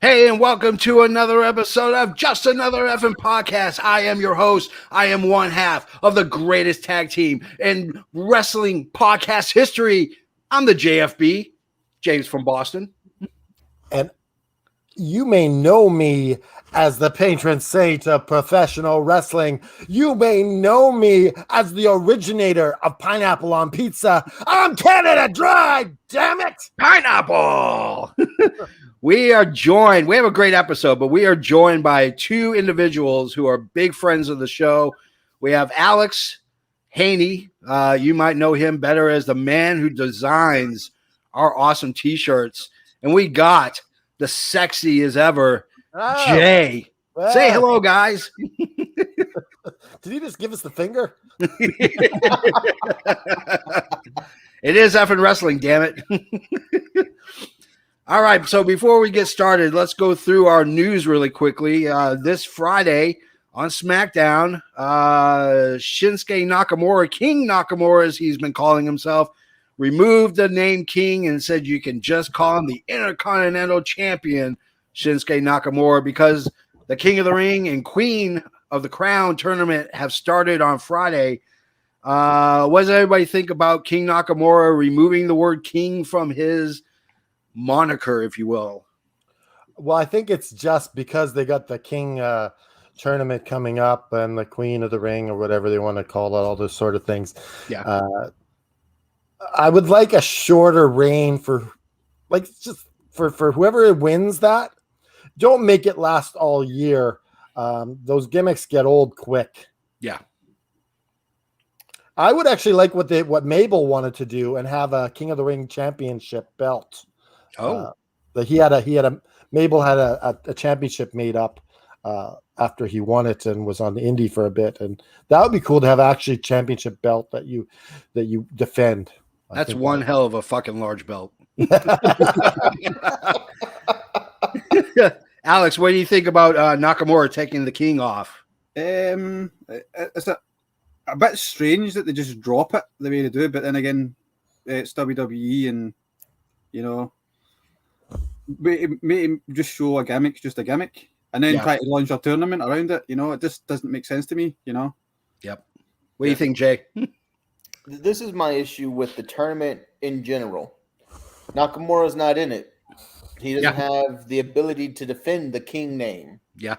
Hey, and welcome to another episode of Just Another Effing Podcast. I am your host. I am one half of the greatest tag team in wrestling podcast history. I'm the JFB, James from Boston. And you may know me as the patron saint of professional wrestling. You may know me as the originator of pineapple on pizza. I'm Canada Dry, damn it! Pineapple! We have a great episode, but we are joined by two individuals who are big friends of the show. We have Alex Haney. You might know him better as the man who designs our awesome t-shirts. And we got the sexy as ever, Jay. Well, Say hello, guys. Did he just give us the finger? It is effing wrestling, damn it. All right, so before we get started, let's go through our news really quickly. This Friday on SmackDown, Shinsuke Nakamura, King Nakamura, as he's been calling himself, removed the name King and said you can just call him the Intercontinental Champion, Shinsuke Nakamura, because the King of the Ring and Queen of the Crown tournament have started on Friday. What does everybody think about King Nakamura removing the word King from his moniker, if you will? Well, I think it's just because they got the King tournament coming up and the Queen of the Ring or whatever they want to call it, all those sort of things. Yeah. I would like a shorter reign for whoever wins that. Don't make it last all year. Those gimmicks get old quick. Yeah. I would actually like what Mabel wanted to do and have a King of the Ring championship belt. Mabel had a championship made up after he won it and was on the indie for a bit, and that would be cool to have actually championship belt that you defend. That's one hell of a fucking large belt. Alex, what do you think about Nakamura taking the King off? It's a bit strange that they just drop it the way they do, but then again, it's WWE, and you know, may just show a gimmick, just a gimmick, and then try to launch a tournament around it. You know, it just doesn't make sense to me. You know. Yep. What do you think, Jay? This is my issue with the tournament in general. Nakamura's not in it. He doesn't have the ability to defend the King name. Yeah.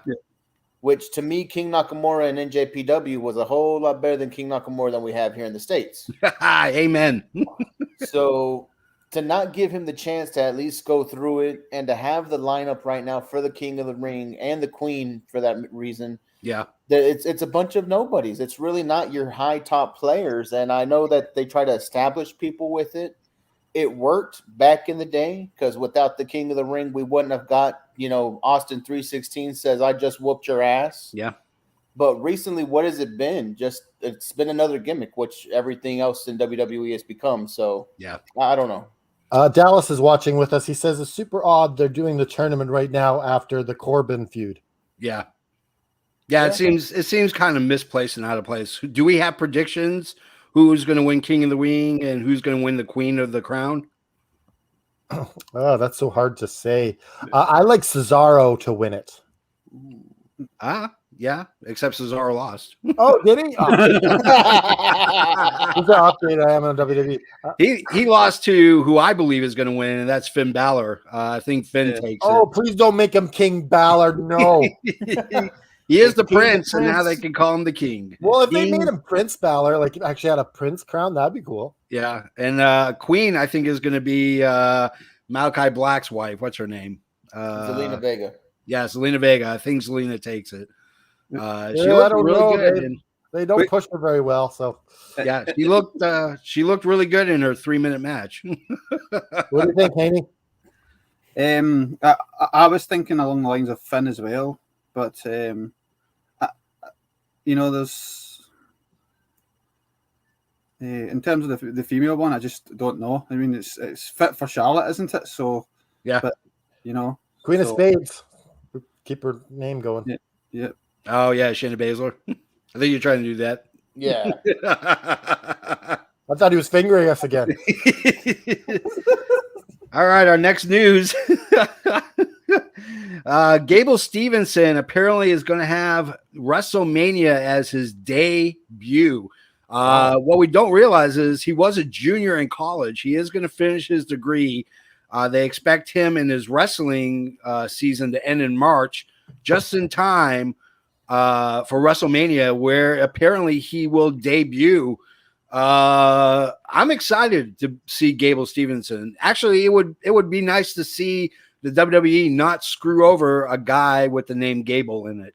Which to me, King Nakamura and NJPW was a whole lot better than King Nakamura than we have here in the States. Amen. So to not give him the chance to at least go through it and to have the lineup right now for the King of the Ring and the Queen for that reason. Yeah. It's a bunch of nobodies. It's really not your high top players. And I know that they try to establish people with it. It worked back in the day because without the King of the Ring, we wouldn't have got, Austin 316 says, I just whooped your ass. Yeah. But recently, what has it been? It's been another gimmick, which everything else in WWE has become. So yeah, I don't know. Dallas is watching with us. He says it's super odd they're doing the tournament right now after the Corbin feud. Yeah. Yeah, it seems kind of misplaced and out of place. Do we have predictions? Who's going to win King of the Ring and who's going to win the Queen of the Crown? Oh, that's so hard to say. I like Cesaro to win it. Yeah, except Cesaro lost. Oh, did he? Oh. Who's the update I am on WWE? He lost to who I believe is going to win, and that's Finn Balor. I think Finn takes it. Oh, please don't make him King Balor. No. He is the prince, and now they can call him the king. Well, if they made him Prince Balor, like actually had a prince crown, that'd be cool. Yeah, and Queen, I think, is going to be Malachi Black's wife. What's her name? Zelina Vega. Yeah, Zelina Vega. I think Zelina takes it. She looked really good. They don't push her very well, so yeah, she looked really good in her 3-minute match. What do you think, Haney? I was thinking along the lines of Finn as well, but there's in terms of the female one, I just don't know. I mean, it's fit for Charlotte, isn't it? So yeah, but Queen of Spades, keep her name going. Yeah. Oh yeah, Shayna Baszler. I think you're trying to do that. Yeah. I thought he was fingering us again. All right, our next news. Gable Stevenson apparently is going to have WrestleMania as his debut. What we don't realize is he was a junior in college. He is going to finish his degree. They expect him in his wrestling season to end in March, just in time for WrestleMania, where apparently he will debut. I'm excited to see Gable Stevenson. Actually, it would be nice to see the WWE not screw over a guy with the name Gable in it.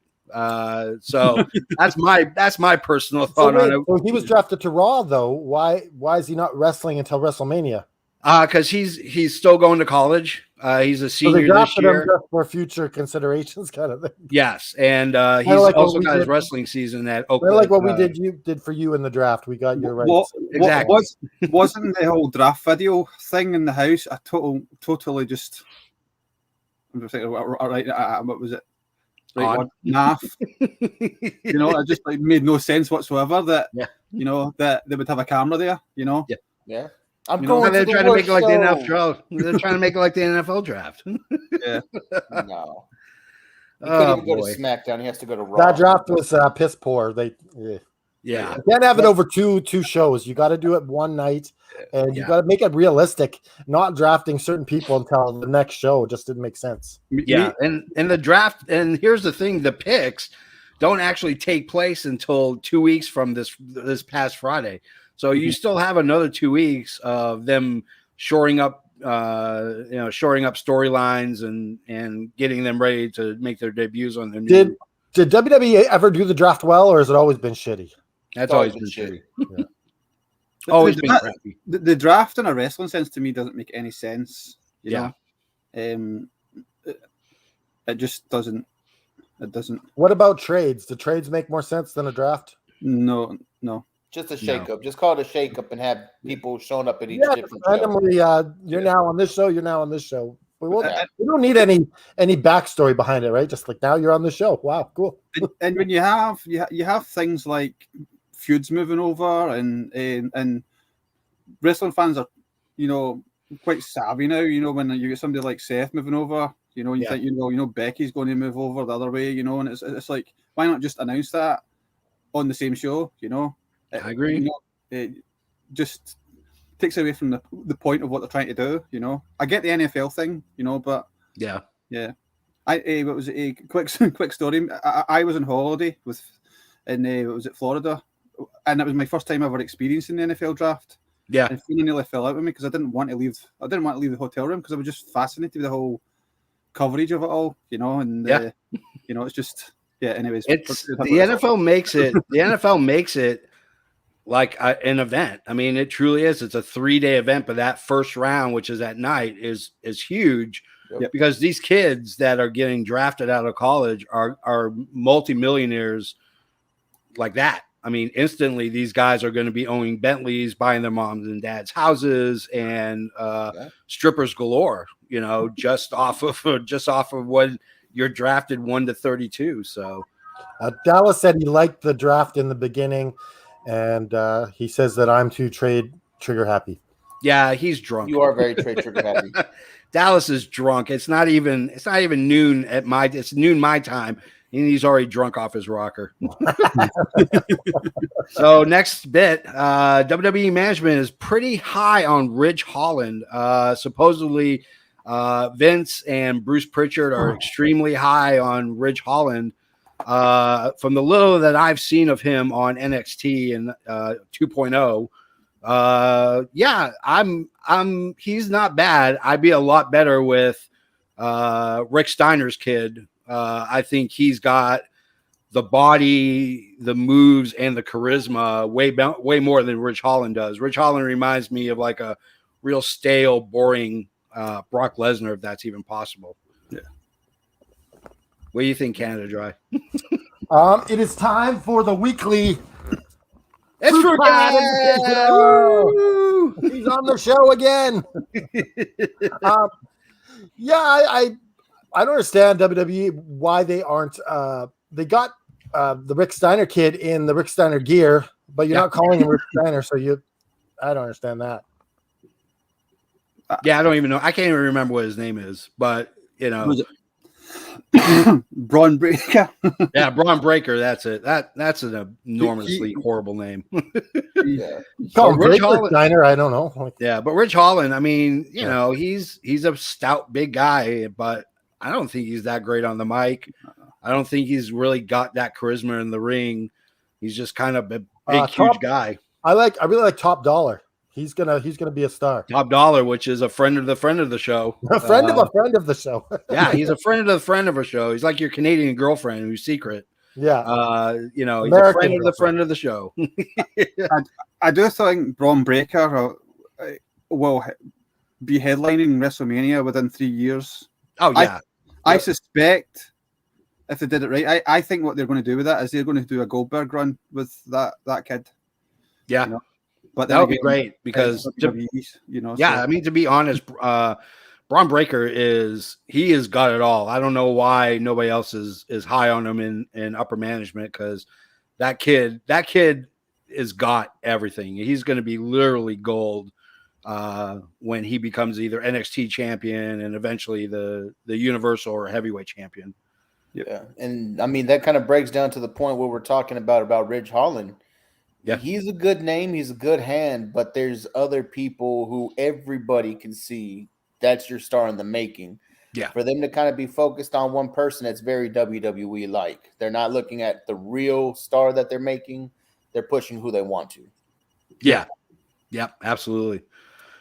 So that's my personal thought on it. So he was drafted to Raw, though. Why is he not wrestling until WrestleMania? Because he's still going to college. He's a senior they drafted this year him just for future considerations, kind of thing. Yes, and he's like also got his wrestling season at Oakland. Like what we did for you in the draft. We got your rights. Exactly. Wasn't the whole draft video thing in the house a totally just? I'm just saying, what was it? Right, naff. You know, it just like made no sense whatsoever that you know that they would have a camera there. You know. Yeah. They're trying to make it like the NFL. They're trying to make it like the NFL draft. Yeah. No. He couldn't even go to SmackDown. He has to go to Raw. That draft was piss poor. You can't have it over two shows. You got to do it one night, and you got to make it realistic. Not drafting certain people until the next show just didn't make sense. Yeah, and the draft. And here's the thing: the picks don't actually take place until 2 weeks from this past Friday. So you still have another 2 weeks of them shoring up storylines and getting them ready to make their debuts on them. Did WWE ever do the draft well, or has it always been shitty? That's always been shitty. Yeah. Always been crappy. The draft in a wrestling sense to me doesn't make any sense. You know? It just doesn't. It doesn't. What about trades? Do trades make more sense than a draft? No. Just a shakeup. No. Just call it a shakeup and have people showing up at each different randomly, you're now on this show. You're now on this show. We don't need any backstory behind it, right? Just like now you're on the show. Wow, cool. And when you have things like feuds moving over, and wrestling fans are, quite savvy now. When you get somebody like Seth moving over, you think Becky's going to move over the other way, and it's like, why not just announce that on the same show? I agree. It just takes away from the point of what they're trying to do. I get the NFL thing, but yeah. What was it? A quick story. I was on holiday was it Florida, and it was my first time ever experiencing the NFL draft. Yeah, and it nearly fell out with me because I didn't want to leave the hotel room because I was just fascinated with the whole coverage of it all. It's just Anyways, the NFL makes it. The NFL makes it like an event. I mean, it truly is. It's a 3-day event, but that first round, which is at night, is huge because these kids that are getting drafted out of college are multimillionaires like that. I mean, instantly these guys are going to be owning Bentleys, buying their moms and dads' houses, and strippers galore. Just off of what you're drafted 1 to 32. So Dallas said he liked the draft in the beginning. And he says that I'm too trade trigger happy. Yeah, he's drunk. You are very trade trigger happy. Dallas is drunk. It's not even noon it's noon my time, and he's already drunk off his rocker. So next bit, WWE management is pretty high on Ridge Holland. Supposedly, Vince and Bruce Pritchard are extremely high on Ridge Holland. From the little that I've seen of him on NXT and 2.0, he's not bad. I'd be a lot better with Rick Steiner's kid. I think he's got the body, the moves, and the charisma way more than Ridge Holland does. Ridge Holland reminds me of like a real stale, boring Brock Lesnar, if that's even possible. Yeah. What do you think, Canada Dry? It is time for the weekly. It's for He's on the show again. I don't understand WWE why they aren't. They got the Rick Steiner kid in the Rick Steiner gear, but you're not calling him Rick Steiner, so I don't understand that. I don't even know. I can't even remember what his name is, but Braun Breaker. Yeah, Braun Breaker. That's it. That's an enormously horrible name. Yeah. Call him Rich Breaker Holland- Steiner, I don't know. Like, Yeah, but Rich Holland, I mean, you Yeah. know, he's a stout big guy, but I don't think he's that great on the mic. I don't think he's really got that charisma in the ring. He's just kind of a big, huge guy. I really like Top Dollar. He's gonna be a star. Top Dollar, which is a friend of the show. A friend of a friend of the show. Yeah, he's a friend of the friend of a show. He's like your Canadian girlfriend who's secret. Yeah. You know, he's American a friend of the girlfriend. friend of the show. I do think Braun Breaker will be headlining WrestleMania within 3 years. Oh yeah. I suspect if they did it right, I think what they're going to do with that is they're going to do a Goldberg run with that kid. Yeah. You know? But that would be great because you know. Yeah, so. I mean, to be honest, Braun Breaker has got it all. I don't know why nobody else is high on him in upper management, because that kid has got everything. He's going to be literally gold when he becomes either NXT champion and eventually the Universal or heavyweight champion. Yeah, and I mean that kind of breaks down to the point where we're talking about Ridge Holland. Yeah, he's a good name, he's a good hand, but there's other people who everybody can see that's your star in the making. Yeah, for them to kind of be focused on one person, it's very WWE like. They're not looking at the real star that they're making; they're pushing who they want to. Yeah, yep, absolutely.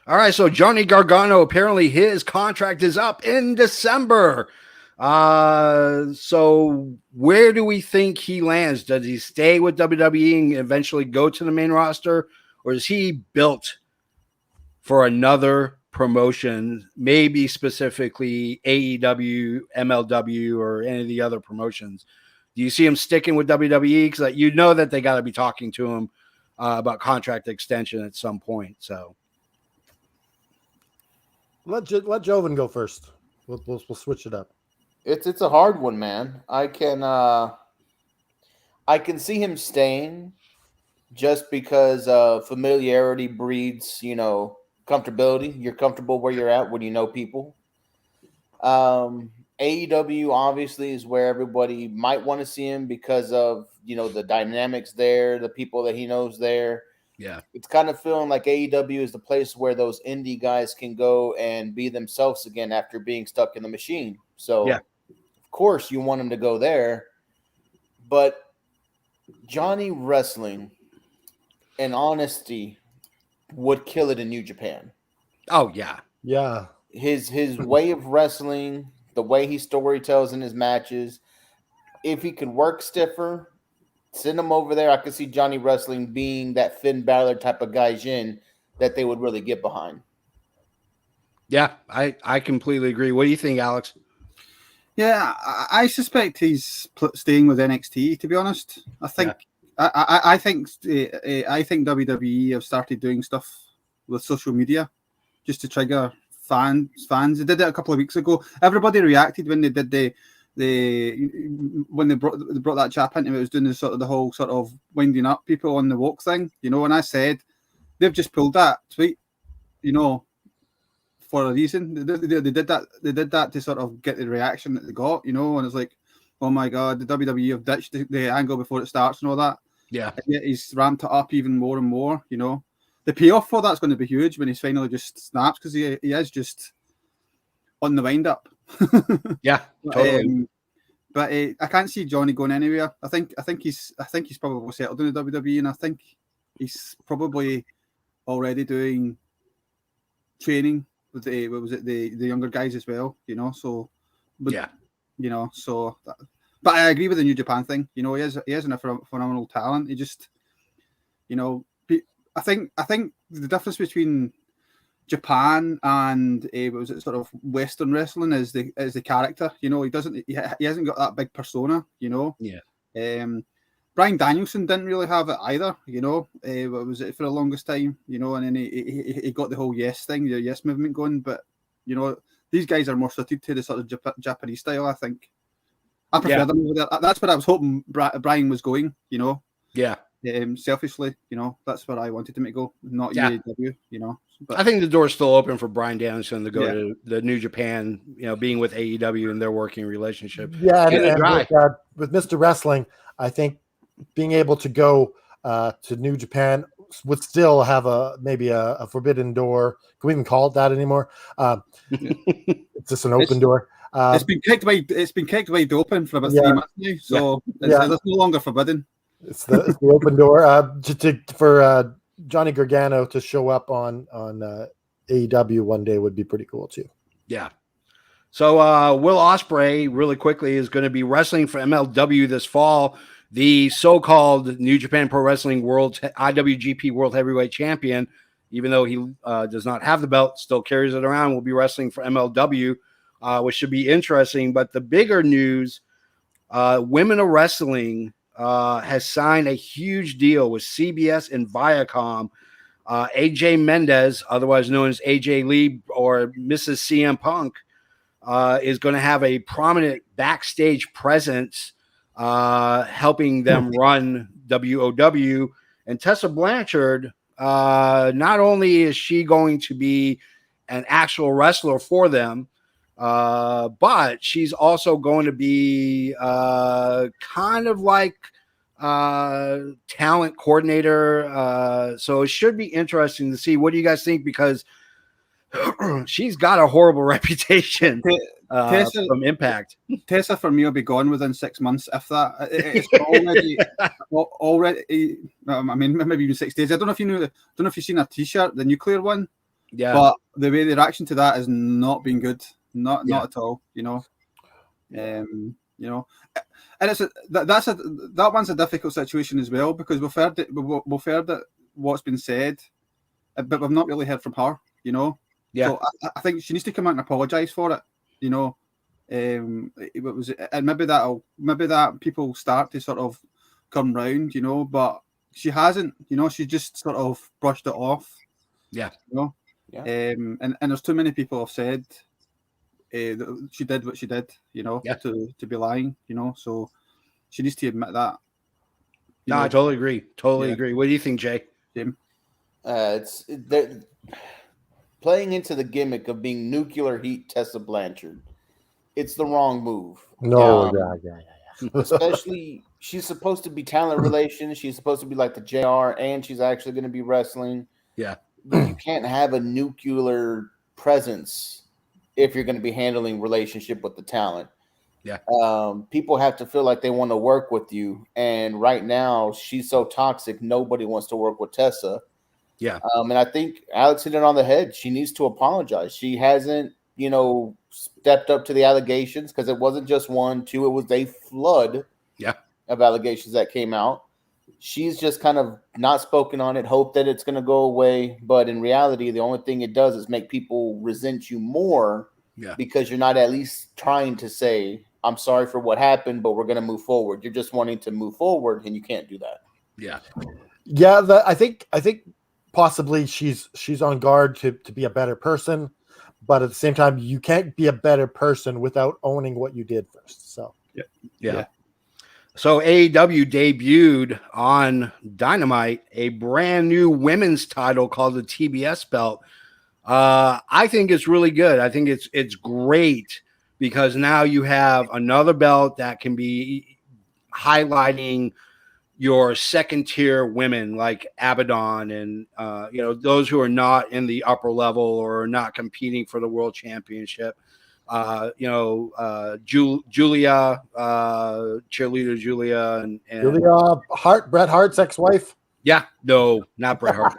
All right, so Johnny Gargano, apparently his contract is up in December. So where do we think he lands? Does he stay with WWE and eventually go to the main roster, or is he built for another promotion, maybe specifically AEW, MLW, or any of the other promotions? Do you see him sticking with WWE? Because you know that they got to be talking to him about contract extension at some point. So let Joven go first. We'll switch it up. It's a hard one, man. I can see him staying just because familiarity breeds, comfortability. You're comfortable where you're at when you know people. AEW obviously is where everybody might want to see him because of, the dynamics there, the people that he knows there. Yeah. It's kind of feeling like AEW is the place where those indie guys can go and be themselves again after being stuck in the machine. So yeah. Of course you want him to go there, but Johnny wrestling and honesty would kill it in New Japan. Oh yeah. Yeah. His way of wrestling, the way he storytells in his matches, if he could work stiffer, send him over there. I could see Johnny wrestling being that Finn Balor type of gaijin that they would really get behind. Yeah, I completely agree. What do you think, Alex? Yeah, I suspect he's staying with NXT. To be honest, I think I think WWE have started doing stuff with social media just to trigger fans. They did it a couple of weeks ago. Everybody reacted when they did when they brought that chap into it. It was doing the whole sort of winding up people on the woke thing. And I said they've just pulled that tweet. For a reason, they did that. They did that to sort of get the reaction that they got, and it's like, oh my god, the WWE have ditched the angle before it starts and all that. Yeah, and yet he's ramped it up even more and more. The payoff for that's going to be huge when he's finally just snaps, because he is just on the wind up. Yeah, totally. But I can't see Johnny going anywhere. I think he's probably settled in the WWE, and I think he's probably already doing training with the younger guys as well, So, but, yeah, So. But I agree with the New Japan thing. He is a phenomenal talent. He just, I think the difference between Japan and sort of Western wrestling is the character. He hasn't got that big persona. Yeah. Bryan Danielson didn't really have it either, for the longest time, and then he got the whole yes thing, the yes movement going. But, these guys are more suited to the sort of Japanese style, I think. I prefer them over there. That's what I was hoping Bryan was going, Yeah. Selfishly, that's where I wanted him to go, not Yeah. UAW. But I think the door's still open for Bryan Danielson to go Yeah. to the New Japan, being with AEW and their working relationship. Yeah, Canada Dry. with Mr. Wrestling, I think being able to go to New Japan would still have maybe a forbidden door. Can we even call it that anymore? It's just an open door. it's been kicked wide open for about 3 months now, so it's no longer forbidden. It's the open door for Johnny Gargano to show up on AEW one day would be pretty cool too. Yeah. So Will Ospreay, really quickly, is going to be wrestling for MLW this fall. The so-called New Japan Pro Wrestling World IWGP World Heavyweight Champion, even though he does not have the belt, still carries it around, will be wrestling for MLW, which should be interesting. But the bigger news, Women of Wrestling has signed a huge deal with CBS and Viacom. AJ Mendez, otherwise known as AJ Lee or Mrs. CM Punk, is going to have a prominent backstage presence, helping them run WOW. And Tessa Blanchard, not only is she going to be an actual wrestler for them, but she's also going to be kind of like talent coordinator. So it should be interesting to see. What do you guys think? Because she's got a horrible reputation from Impact. Tessa for me will be gone within 6 months, if that. It's already. I mean, maybe even 6 days. I don't know if you've seen her T-shirt, the nuclear one. Yeah. But the way the reaction to that has not been good. Not at all. And that one's a difficult situation as well, because we've heard that what's been said, but we've not really heard from her. Yeah. So I think she needs to come out and apologise for it. It was, and maybe that people start to sort of come round. But she hasn't. She just sort of brushed it off. Yeah. Yeah. And there's too many people have said that she did what she did. To be lying. So she needs to admit that. No, I totally agree. Agree. What do you think, Jay? Jim? They're playing into the gimmick of being nuclear heat Tessa Blanchard. It's the wrong move. No, Especially, she's supposed to be talent relations. She's supposed to be like the JR, and she's actually going to be wrestling. Yeah. You can't have a nuclear presence if you're going to be handling relationship with the talent. Yeah. People have to feel like they want to work with you. And right now, she's so toxic, nobody wants to work with Tessa. Yeah. And I think Alex hit it on the head. She needs to apologize. She hasn't, stepped up to the allegations, because it wasn't just 1, 2, it was a flood of allegations that came out. She's just kind of not spoken on it, hope that it's going to go away. But in reality, the only thing it does is make people resent you more, because you're not at least trying to say, I'm sorry for what happened, but we're going to move forward. You're just wanting to move forward, and you can't do that. Yeah. Yeah. I think possibly she's on guard to be a better person, but at the same time, you can't be a better person without owning what you did first. So yeah. So AEW debuted on Dynamite a brand new women's title called the TBS belt. I think it's really good. I think it's great, because now you have another belt that can be highlighting your second tier women like Abaddon and those who are not in the upper level or not competing for the world championship. Julia, cheerleader Julia, and Julia Hart, Bret Hart's ex-wife. Yeah, no, not Bret Hart.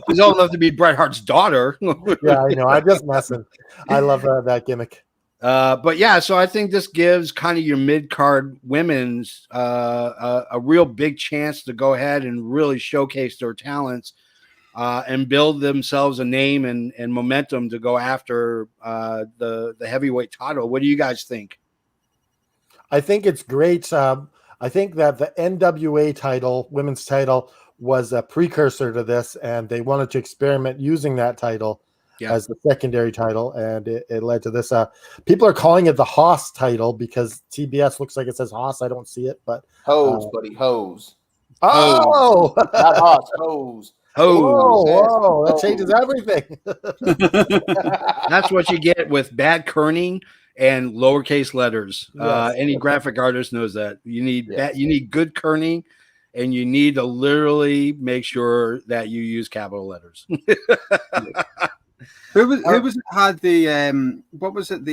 He's old enough to be Bret Hart's daughter. Yeah, I know. I'm just messing. I love that gimmick. But yeah, so I think this gives kind of your mid-card women's a real big chance to go ahead and really showcase their talents and build themselves a name and momentum to go after the heavyweight title. What do you guys think? I think it's great. I think that the NWA title, women's title, was a precursor to this, and they wanted to experiment using that title as the secondary title, and it led to this. People are calling it the Haas title because TBS looks like it says Haas. I don't see it, but Hose, buddy, hose. Oh, Not Haas, hose. Hose. whoa, that changes everything. That's what you get with bad kerning and lowercase letters. Yes. Any graphic artist knows that. You need Yes. you need good kerning, and you need to literally make sure that you use capital letters. Who was it had the what was it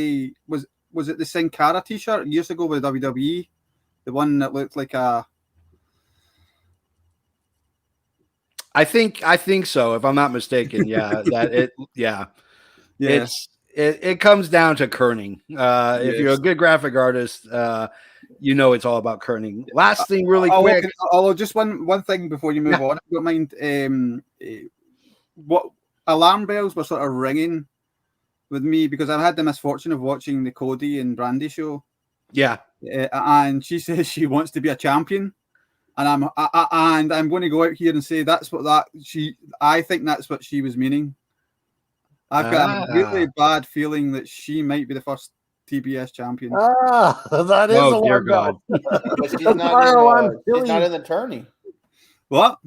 was it the Sin Cara t-shirt years ago with WWE, the one that looked like a I think so, if I'm not mistaken. Yeah, it comes down to kerning. If you're a good graphic artist, you know it's all about kerning. Last thing, really quick. Although just one thing before you move on, if you don't mind, what alarm bells were sort of ringing with me because I've had the misfortune of watching the Cody and Brandy show. Yeah, and she says she wants to be a champion. And I'm going to go out here and say I think that's what she was meaning. I've got a really bad feeling that she might be the first TBS champion. That is a dear one. God. But she's not in the tourney. What?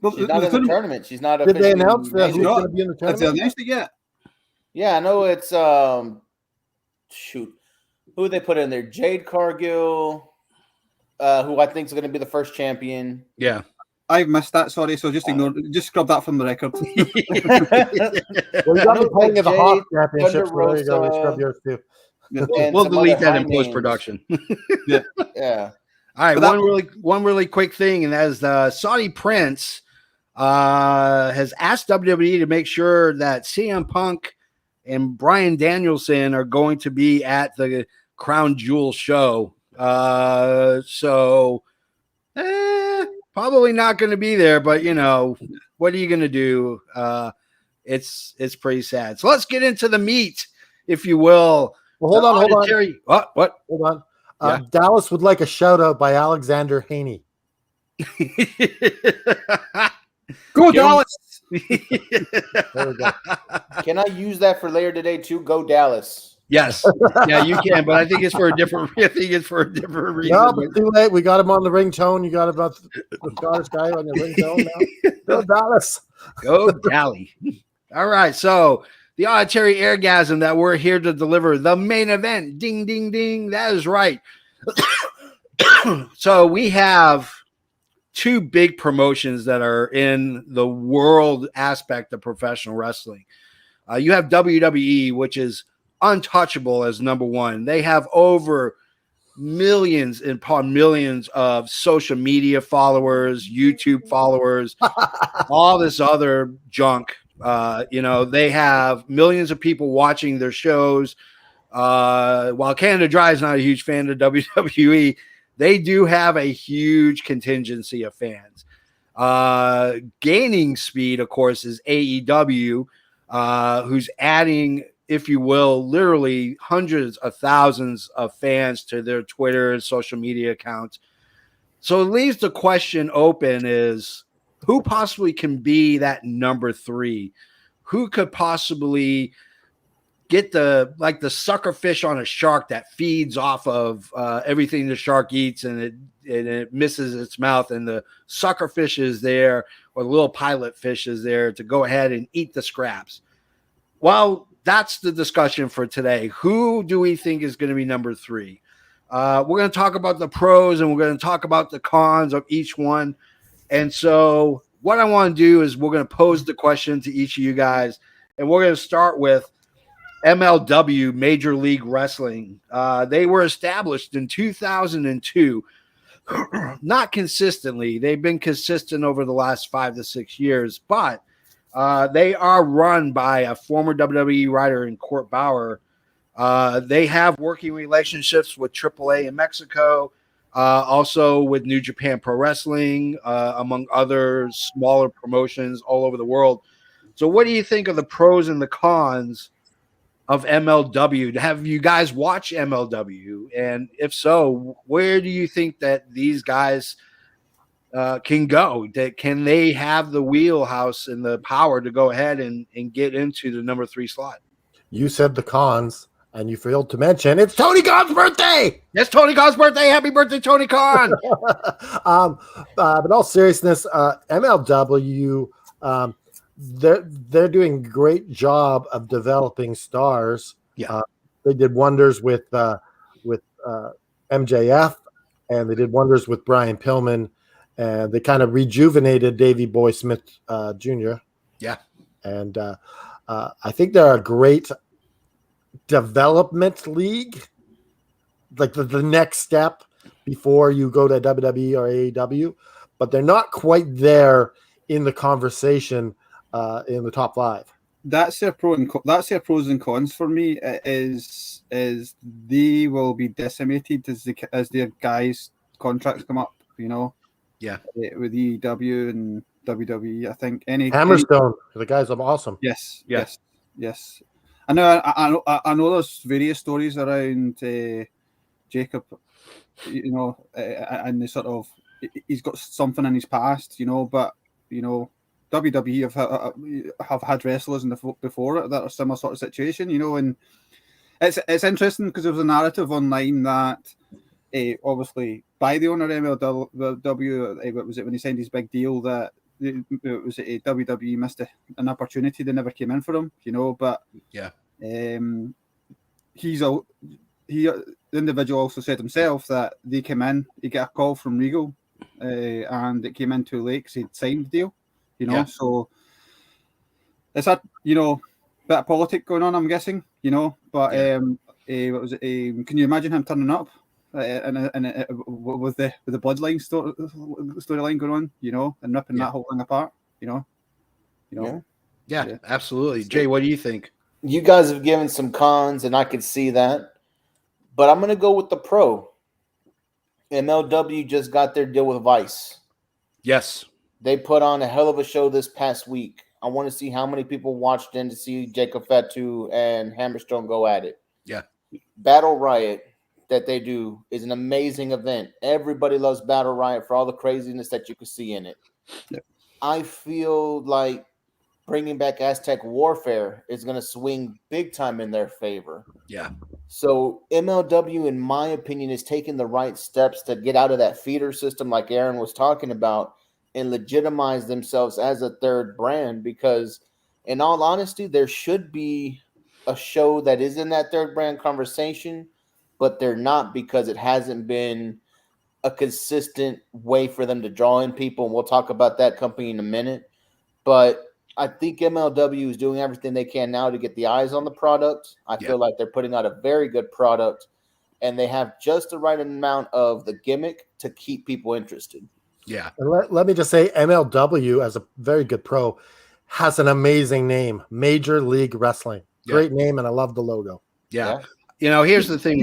Well, She's not in the tournament. She's not. Did they announce that who's No. going to be in the Has they tournament? announced it yet? Yeah, I know it's shoot. Who they put in there? Jade Cargill, who I think is going to be the first champion. Yeah. I missed that. Sorry, so just scrub that from the record. Well, you got me playing at the Hawk Championship. Thunder So there you go. We Rosa, scrub yours too. and We'll some delete other that high in names. post production. Yeah. All right, But one really quick thing, and that is the Saudi Prince has asked WWE to make sure that CM Punk and Bryan Danielson are going to be at the Crown Jewel show. So probably not going to be there, but you know, what are you going to do? It's pretty sad. So let's get into the meat, if you will. Well, hold on. Terry, what? Hold on. Yeah. Dallas would like a shout out by Alexander Haney. Go Dallas! There we go. Can I use that for later today too? Go Dallas. Yes, yeah, you can, but I think it's for a different. I think it's for a different reason. No, but too late. We got him on the ringtone. You got about the Scottish guy on your ringtone now. Go Dallas. Go Dally. All right, so the auditory airgasm that we're here to deliver, the main event. Ding, ding, ding. That is right. So we have two big promotions that are in the world aspect of professional wrestling. You have WWE, which is untouchable as number one. They have over millions upon millions of social media followers, YouTube followers, all this other junk. They have millions of people watching their shows. While Canada Dry is not a huge fan of WWE, they do have a huge contingency of fans. Gaining speed, of course, is AEW, who's adding, if you will, literally hundreds of thousands of fans to their Twitter and social media accounts. So it leaves the question open is, who possibly can be that number three? Who could possibly get the sucker fish on a shark that feeds off of everything the shark eats and it misses its mouth, and the sucker fish is there, or the little pilot fish is there to go ahead and eat the scraps? Well, that's the discussion for today. Who do we think is going to be number three? We're going to talk about the pros and we're going to talk about the cons of each one. And so what I want to do is we're going to pose the question to each of you guys, and we're going to start with MLW, Major League Wrestling. They were established in 2002. Not consistently. They've been consistent over the last 5 to 6 years, but they are run by a former WWE writer in Court Bauer. They have working relationships with AAA in Mexico, also with New Japan Pro Wrestling, among other smaller promotions all over the world. So what do you think of the pros and the cons of MLW? Have you guys watched MLW? And if so, where do you think that these guys can go? Can they have the wheelhouse and the power to go ahead and get into the number 3 slot? You said the cons. And you failed to mention it's Tony Khan's birthday. It's Tony Khan's birthday. Happy birthday, Tony Khan. But in all seriousness, MLW, they're doing a great job of developing stars. Yeah. They did wonders with MJF, and they did wonders with Brian Pillman, and they kind of rejuvenated Davey Boy Smith Jr. Yeah. And I think they're a great development league, like the next step before you go to WWE or AEW, but they're not quite there in the conversation in the top 5. That's their pros and cons for me. Is they will be decimated as their guys' contracts come up. You know, yeah, with EW and WWE. I think Hammerstone, the guys are awesome. Yes. I know there's various stories around Jacob, you know, and the sort of he's got something in his past, you know, but you know, WWE have had wrestlers before that are similar sort of situation, you know, and it's interesting because there was a narrative online that obviously by the owner of MLW, what was it when he signed his big deal that it was WWE missed an opportunity, they never came in for him, you know, but yeah, the individual also said himself that they came in, he got a call from Regal, and it came in too late because he'd signed the deal, you know, so it's a, you know, bit of politics going on, I'm guessing, you know, but what was it? Can you imagine him turning up and with the bloodline storyline going on, you know, and ripping that whole thing apart, you know? Yeah, absolutely. Jay, what do you think? You guys have given some cons, and I could see that, but I'm going to go with the pro. MLW just got their deal with Vice. Yes. They put on a hell of a show this past week. I want to see how many people watched in to see Jacob Fatu and Hammerstone go at it. Yeah. Battle Riot that they do is an amazing event. Everybody loves Battle Riot for all the craziness that you can see in it. Yeah. I feel like bringing back Aztec Warfare is going to swing big time in their favor. Yeah. So MLW, in my opinion, is taking the right steps to get out of that feeder system like Aaron was talking about and legitimize themselves as a third brand, because in all honesty, there should be a show that is in that third brand conversation, but they're not, because it hasn't been a consistent way for them to draw in people. And we'll talk about that company in a minute. But I think MLW is doing everything they can now to get the eyes on the product. I feel like they're putting out a very good product, and they have just the right amount of the gimmick to keep people interested. Yeah. And let me just say, MLW, as a very good pro, has an amazing name, Major League Wrestling. Great name, and I love the logo. Yeah. You know, here's the thing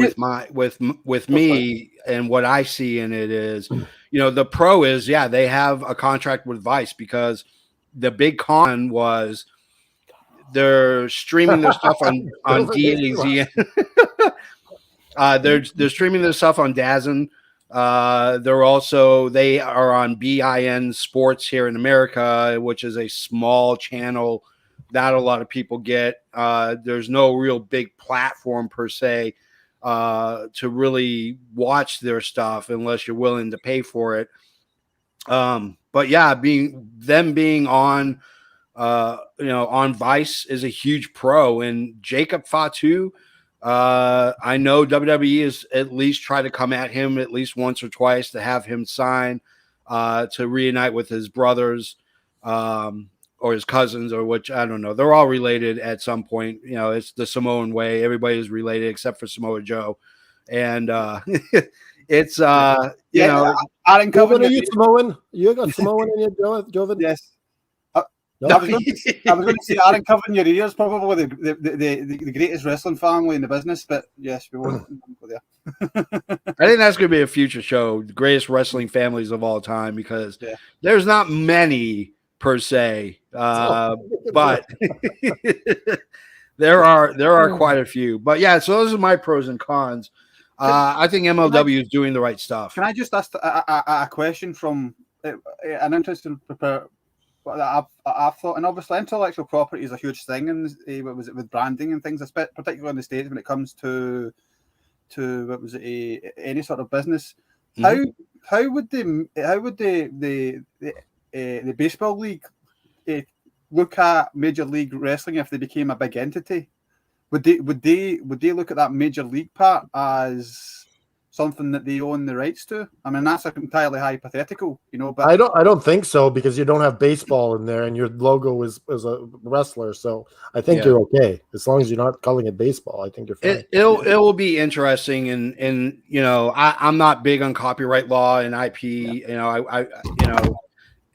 with me and what I see in it is, you know, the pro is, they have a contract with Vice, because the big con was they're streaming their stuff on DAZN. They're streaming their stuff on DAZN. They are on BIN Sports here in America, which is a small channel that a lot of people get. There's no real big platform per se to really watch their stuff unless you're willing to pay for it. But being on on Vice is a huge pro. And Jacob Fatu, I know WWE has at least tried to come at him at least once or twice to have him sign to reunite with his brothers or his cousins, or which I don't know. They're all related at some point. You know, it's the Samoan way. Everybody is related except for Samoa Joe. And it's you know, Aaron Coven, are you Samoan? You got Samoan in your Joven? Yes. No. I was going to say Aaron Coven your ears, probably the greatest wrestling family in the business, but yes, we won't go there. I think that's going to be a future show, the greatest wrestling families of all time, because there's not many per se, but there are quite a few. But so those are my pros and cons. I think MLW is doing the right stuff. Can I just ask a question from an interested what I've thought, and obviously intellectual property is a huge thing, and what was it with branding and things, particularly in the States when it comes to what was it, any sort of business. Mhm. How would the baseball league look at Major League Wrestling if they became a big entity? Would they look at that Major League part as something that they own the rights to? I mean, that's entirely hypothetical, but I don't think so, because you don't have baseball in there and your logo is a wrestler. So I think Yeah. you're okay as long as you're not calling it baseball. I think you're fine. It will be interesting, and I'm not big on copyright law and IP.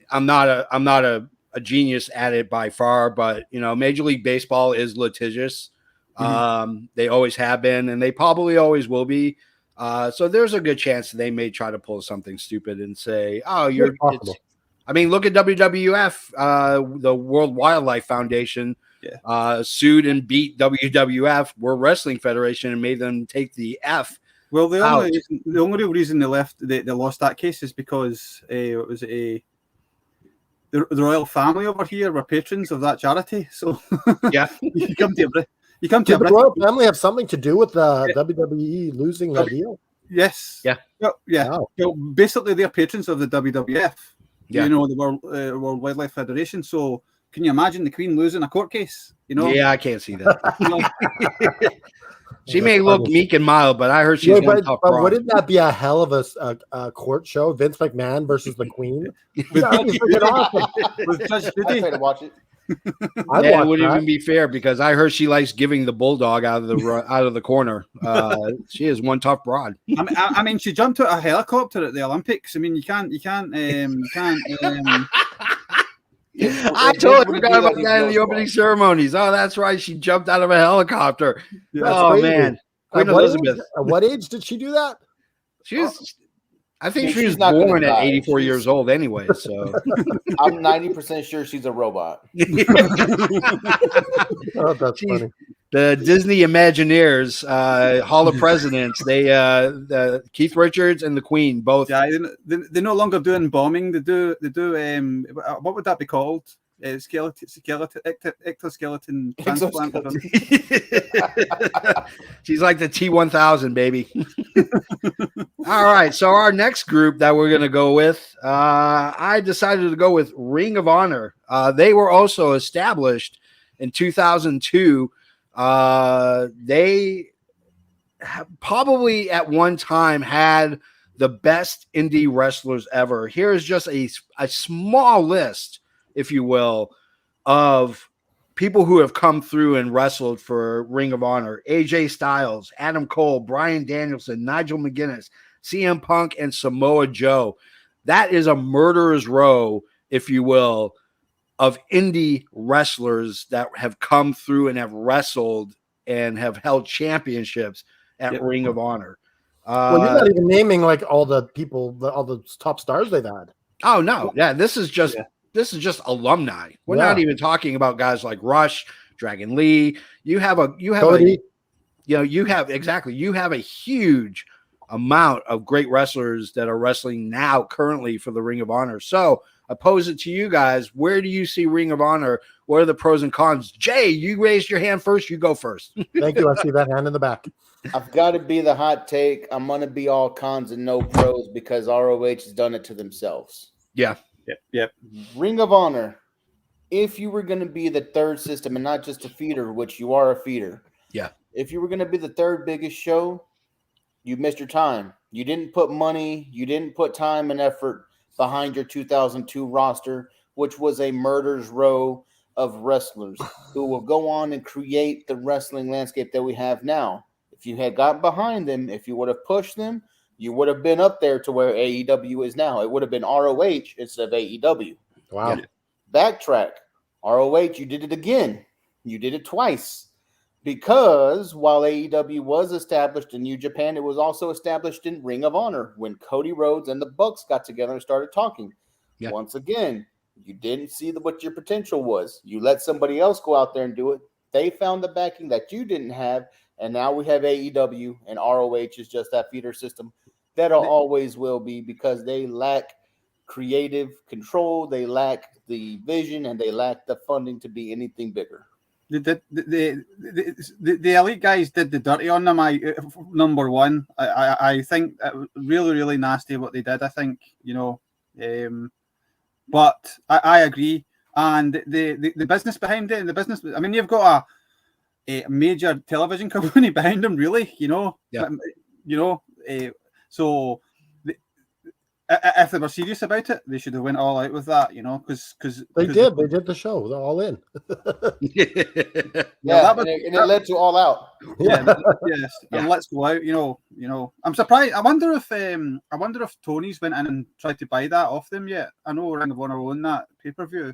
I'm not a genius at it by far, but Major League Baseball is litigious. They always have been, and they probably always will be. So there's a good chance they may try to pull something stupid and say, "Oh, It's possible. I mean, look at WWF, the World Wildlife Foundation, sued and beat WWF, World Wrestling Federation, and made them take the F. Well, the only real reason they lost that case is because the royal family over here were patrons of that charity. So yeah, you come to Did the royal family have something to do with the WWE losing the deal? Yes. Yeah. Yeah. Wow. So basically, they're patrons of the WWF. Yeah. The World Wildlife Federation. So can you imagine the Queen losing a court case? Yeah, I can't see that. She may look meek and mild, but I heard she's one tough but broad. wouldn't that be a hell of a court show? Vince McMahon versus the Queen. That'd be freaking awesome. With Judge I'd Judy. try to watch it. Yeah, it wouldn't even be fair because I heard she likes giving the bulldog out of the corner. She is one tough broad. I mean, she jumped out of a helicopter at the Olympics. I mean, you can't. I totally forgot about that in the opening ceremonies. Oh, that's right. She jumped out of a helicopter. Yeah, oh man, Queen Elizabeth. At what age did she do that? She was. I think she She's was not gonna born at die. 84 years old anyway. So I'm 90% sure she's a robot. Oh, that's funny. The Disney Imagineers, Hall of Presidents, they Keith Richards and the Queen both. Yeah, they're no longer doing bombing. They do. What would that be called? Exoskeleton transplant. She's like the T-1000, baby. All right, so our next group that we're gonna go with, I decided to go with Ring of Honor. They were also established in 2002. They probably at one time had the best indie wrestlers ever. Here is just a small list, if you will, of people who have come through and wrestled for Ring of Honor. AJ Styles, Adam Cole, Bryan Danielson, Nigel McGuinness, CM Punk, and Samoa Joe. That is a murderer's row, if you will, of indie wrestlers that have come through and have wrestled and have held championships at Ring of Honor. Well, you're not even naming like all the people, all the top stars they've had. Oh no, yeah, this is just alumni. We're not even talking about guys like Rush, Dragon Lee. You have Cody. You have a huge amount of great wrestlers that are wrestling now currently for the Ring of Honor. So I pose it to you guys. Where do you see Ring of Honor? What are the pros and cons? Jay, you raised your hand first. You go first. Thank you. I see that hand in the back. I've got to be the hot take. I'm going to be all cons and no pros because ROH has done it to themselves. Yeah. Yep. Ring of Honor. If you were going to be the third system and not just a feeder, which you are a feeder. Yeah. If you were going to be the third biggest show, you missed your time. You didn't put money. You didn't put time and effort behind your 2002 roster, which was a murderer's row of wrestlers who will go on and create the wrestling landscape that we have now. If you had got behind them, if you would have pushed them, you would have been up there to where AEW is now. It would have been ROH instead of AEW. Wow. Yeah. Backtrack. ROH, you did it again. You did it twice. Because while AEW was established in New Japan, it was also established in Ring of Honor when Cody Rhodes and the Bucks got together and started talking. Yeah. Once again, you didn't see what your potential was. You let somebody else go out there and do it. They found the backing that you didn't have, and now we have AEW, and ROH is just that feeder system. That always will be because they lack creative control, they lack the vision, and they lack the funding to be anything bigger. The elite guys did the dirty on them. Number one, I think it was really, really nasty what they did. I think, but I agree. And the business behind it, and the business, I mean, you've got a major television company behind them, really, so if they were serious about it, they should have went all out with that, because they did the show. They're all in. And it led to All Out. Yes. And let's go out. I'm surprised. I wonder if Tony's went in and tried to buy that off them yet. I know Ring of Honor own that pay-per-view.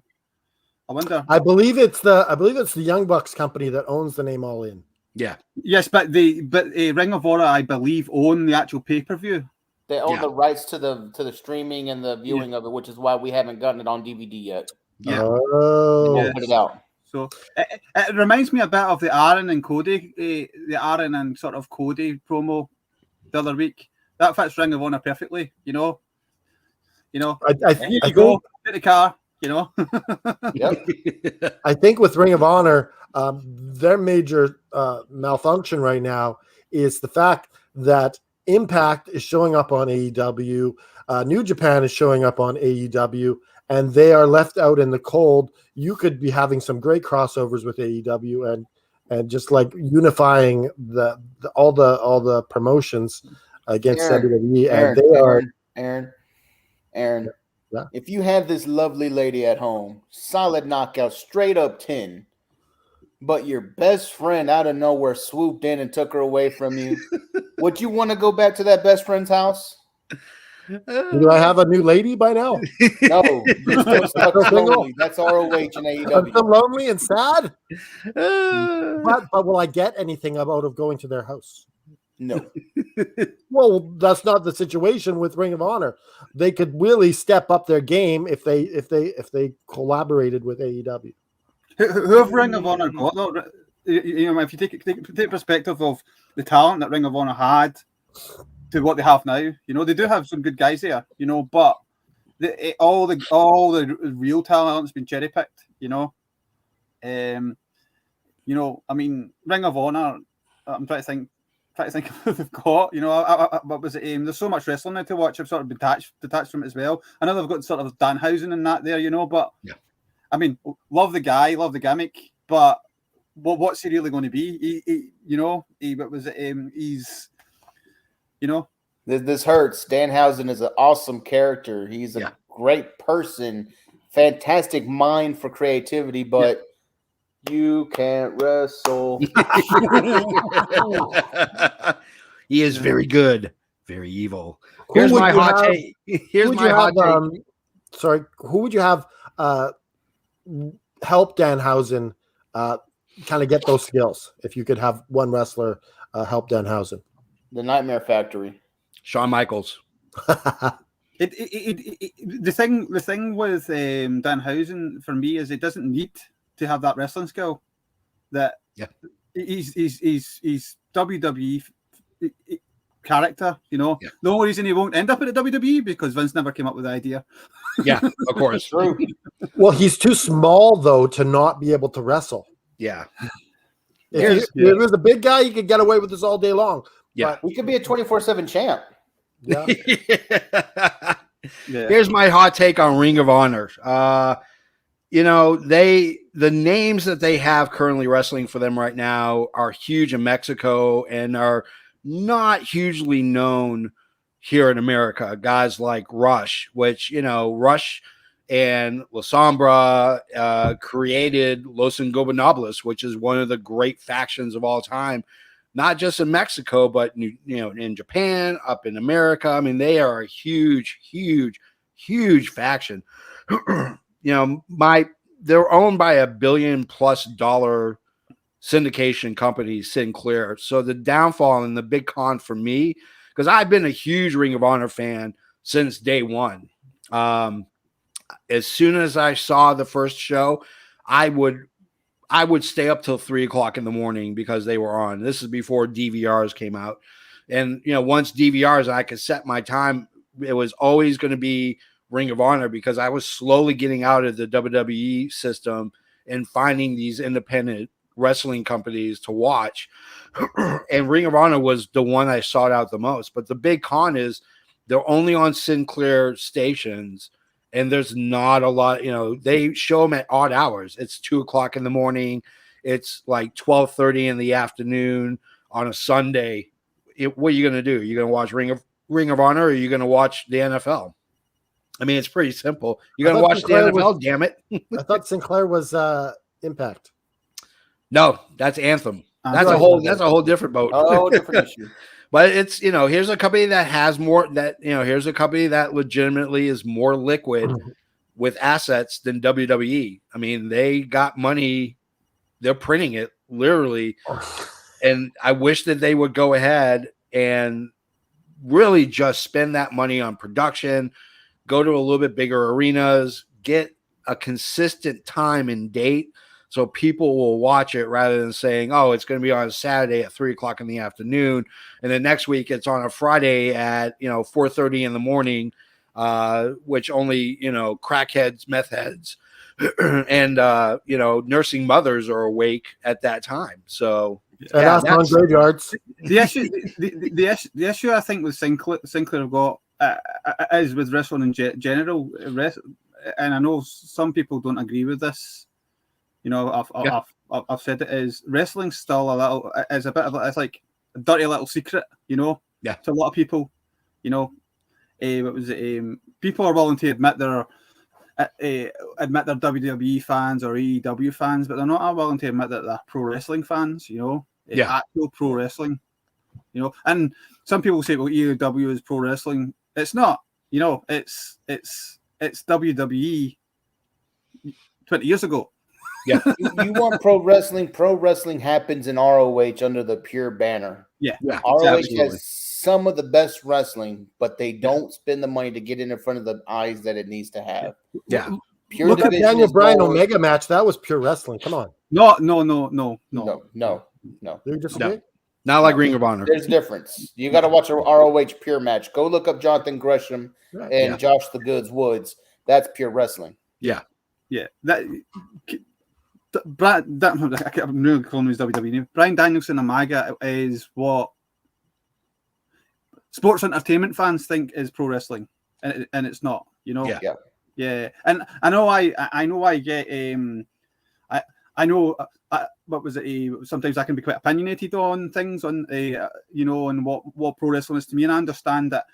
I wonder. I believe it's the Young Bucks company that owns the name All In. Yeah. Yes, but Ring of Honor, I believe, own the actual pay-per-view. They own the rights to the streaming and the viewing of it, which is why we haven't gotten it on DVD yet. Yeah. Oh. Put it out. So it reminds me a bit of the Aaron and Cody, the Aaron and sort of Cody promo the other week. That fits Ring of Honor perfectly, I Here you go, get the car, Yep. I think with Ring of Honor, their major malfunction right now is the fact that Impact is showing up on AEW, New Japan is showing up on AEW, and they are left out in the cold. You could be having some great crossovers with AEW and just like unifying all the promotions against WWE, and they are Aaron. Yeah. If you had this lovely lady at home, solid knockout, straight up 10, but your best friend out of nowhere swooped in and took her away from you, would you want to go back to that best friend's house? Do I have a new lady by now? No, you're still stuck lonely. That's ROH and AEW. I'm still lonely and sad. But will I get anything out of going to their house? No. Well, that's not the situation with Ring of Honor. They could really step up their game if they collaborated with AEW. Who have Ring of Honor got though? If you take perspective of the talent that Ring of Honor had to what they have now, they do have some good guys there, but all the real talent's been cherry picked, I mean, Ring of Honor. I'm trying to think of who they've got. What was it? There's so much wrestling now to watch. I've sort of been detached from it as well. I know they've got sort of Danhausen and that there, but yeah. I mean, love the guy, love the gimmick, but what's he really going to be? What was it? He's, This hurts. Danhausen is an awesome character. He's a great person, fantastic mind for creativity, but you can't wrestle. He is very good, very evil. Here's my hot take. Here's my hot take. Who would you have help Danhausen kind of get those skills? If you could have one wrestler help Danhausen, the Nightmare Factory, Shawn Michaels. The thing with Danhausen for me is he doesn't need to have that wrestling skill. That he's WWE character, The only reason he won't end up at the WWE because Vince never came up with the idea. Yeah, of course. True. Well, he's too small though to not be able to wrestle. Yeah. If he was a big guy, he could get away with this all day long. Yeah, he could be a 24/7 champ. Yeah. Here's my hot take on Ring of Honor. The names that they have currently wrestling for them right now are huge in Mexico and are not hugely known here in America. Guys like Rush, which, Rush and La Sombra created Los Ingobernables, which is one of the great factions of all time, not just in Mexico, but, in Japan, up in America. I mean, they are a huge, huge, huge faction. They're owned by $1 billion+ syndication company, Sinclair. So the downfall and the big con for me, because I've been a huge Ring of Honor fan since day one. As soon as I saw the first show, I would stay up till 3:00 in the morning because they were on. This is before DVRs came out. And, once DVRs, I could set my time. It was always going to be Ring of Honor because I was slowly getting out of the WWE system and finding these independent wrestling companies to watch. And Ring of Honor was the one I sought out the most. But the big con is they're only on Sinclair stations, and there's not a lot, they show them at odd hours. It's 2:00 in the morning. It's like 12:30 in the afternoon on a Sunday. What are you going to do? You're going to watch Ring of Honor, or are you going to watch the NFL? I mean, it's pretty simple. You're going to watch the NFL, damn it. I thought Sinclair was Impact. No, that's Anthem. That's a whole different boat. Oh, different issue. But it's, here's a company that has more here's a company that legitimately is more liquid with assets than WWE. I mean, they got money. They're printing it literally. And I wish that they would go ahead and really just spend that money on production, go to a little bit bigger arenas, get a consistent time and date so people will watch it rather than saying, oh, it's going to be on Saturday at 3:00 in the afternoon. And then next week it's on a Friday at, 4:30 in the morning, which only, crackheads, meth heads, and, nursing mothers are awake at that time. So, and on graveyards. The issue I think with Sinclair have got is with wrestling in general, and I know some people don't agree with this. I've said it is wrestling's still is a bit of it's like a dirty little secret, to a lot of people. People are willing to admit they're WWE fans or AEW fans, but they're not willing to admit that they're pro wrestling fans. Actual pro wrestling. And some people say, well, AEW is pro wrestling. It's not. It's WWE 20 years ago. Yeah, you want pro wrestling. Pro wrestling happens in ROH under the pure banner. Yeah. ROH has some of the best wrestling, but they don't spend the money to get in front of the eyes that it needs to have. Yeah. Pure Look at Daniel Bryan Omega match. That was pure wrestling. Come on. No. You're just no. Not like Ring of Honor. There's a difference. You got to watch a ROH pure match. Go look up Jonathan Gresham and Josh the Goods Woods. That's pure wrestling. Yeah. I'm really calling his WWE name. Bryan Danielson Umaga is what sports entertainment fans think is pro wrestling, and it's not. Yeah. And I know I get I know what was it? Sometimes I can be quite opinionated on things on and what pro wrestling is to me, and I understand that.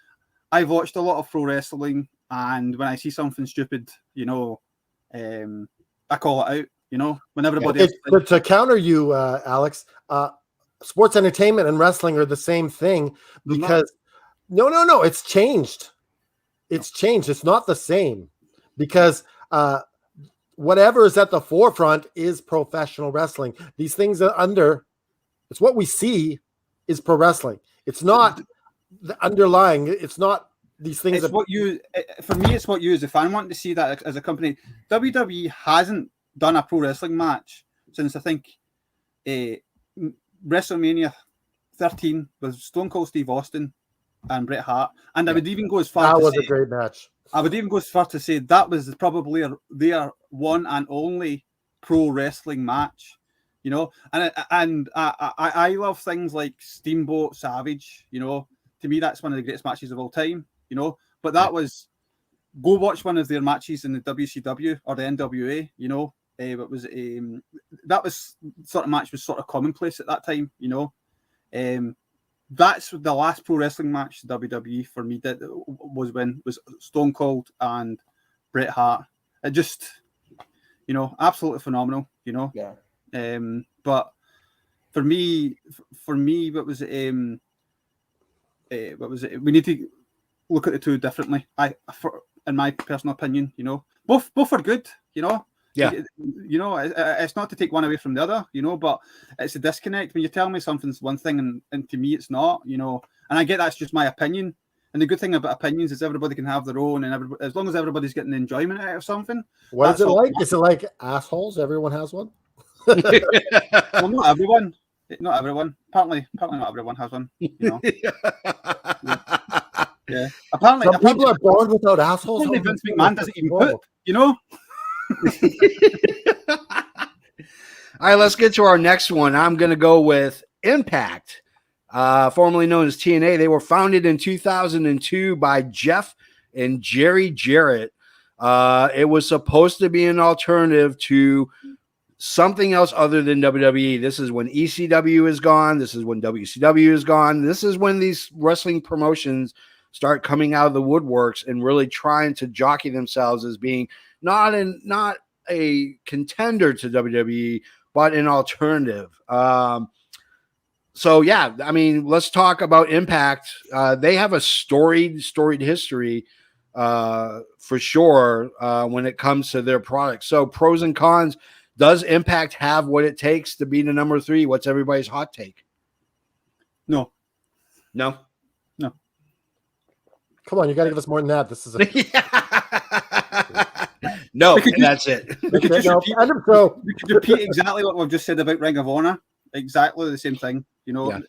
I've watched a lot of pro wrestling, and when I see something stupid, I call it out. When everybody to counter you, Alex, sports entertainment and wrestling are the same thing because no, it's changed. It's changed. It's not the same because whatever is at the forefront is professional wrestling. These things are it's what we see is pro wrestling. It's not the underlying. It's not these things. It's for me, it's what you as a fan want to see that as a company. WWE hasn't done a pro wrestling match since I think WrestleMania 13 with Stone Cold Steve Austin and Bret Hart, and I would even go as far. That was a great match. I would even go as far to say that was probably their one and only pro wrestling match. And I love things like Steamboat Savage. To me, that's one of the greatest matches of all time. But that was go watch one of their matches in the WCW or the NWA. It was that was sort of match was sort of commonplace at that time. That's the last pro wrestling match WWE for me that was Stone Cold and Bret Hart. It just absolutely phenomenal. But for me, what was it? We need to look at the two differently. In my personal opinion, both are good. Yeah. It's not to take one away from the other, but it's a disconnect when you tell me something's one thing and to me it's not, and I get that's just my opinion. And the good thing about opinions is everybody can have their own, and as long as everybody's getting enjoyment out of something. What is it like? Is it like assholes? Everyone has one? Well, not everyone. Not everyone. Apparently not everyone has one. Yeah. Apparently, Some people are born without assholes. apparently Vince McMahon doesn't even poop. You know. All right, let's get to our next one. I'm going to go with Impact, formerly known as TNA. They were founded in 2002 by Jeff and Jerry Jarrett. It was supposed to be an alternative to something else other than WWE. This is when ECW is gone. This is when WCW is gone. This is when these wrestling promotions start coming out of the woodworks and really trying to jockey themselves as being not a contender to WWE, but an alternative. So yeah, I mean, let's talk about Impact. They have a storied history for sure when it comes to their products. So pros and cons. Does Impact have what it takes to be the number 3? What's everybody's hot take? No. Come on, you got to give us more than that. This is a no, and that's it. We could, no, we could repeat exactly what we've just said about Ring of Honor. Exactly the same thing, you know. Yeah.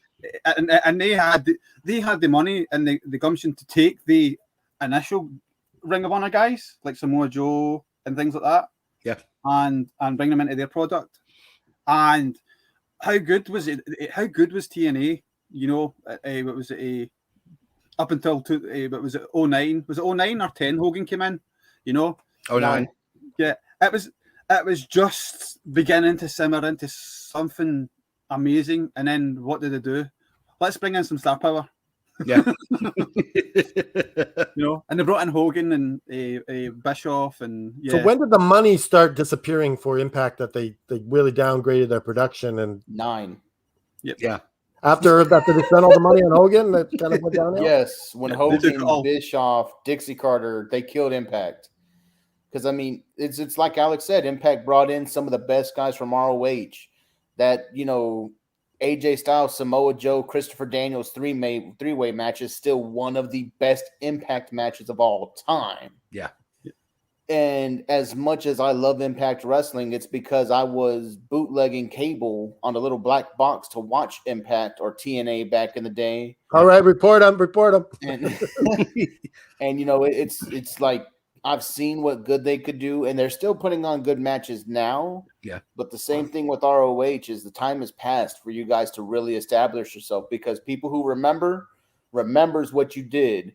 And they had the money and the gumption to take the initial Ring of Honor guys like Samoa Joe and things like that. Yeah. And bring them into their product. And how good was it? How good was TNA? You know, what was it? Up until what was it? 09? Was it 09 or 10? Hogan came in. You know. 09. Yeah, it was just beginning to simmer into something amazing. And then what did they do? Let's bring in some star power. Yeah. You know, and they brought in Hogan and Bischoff and yeah. So when did the money start disappearing for Impact that they really downgraded their production? And 9. Yep. Yeah. After they spent all the money on Hogan, that kind of went downhill. Yes, when Hogan, Bischoff, Dixie Carter, they killed Impact. Because I mean, it's like Alex said, Impact brought in some of the best guys from ROH. That, you know, AJ Styles, Samoa Joe, Christopher Daniels three-way match is still one of the best Impact matches of all time. Yeah. And as much as I love Impact Wrestling, it's because I was bootlegging cable on a little black box to watch Impact or TNA back in the day. All right, report them. And, and you know, it's like I've seen what good they could do, and they're still putting on good matches now. Yeah. But the same thing with ROH is the time has passed for you guys to really establish yourself, because people who remembers what you did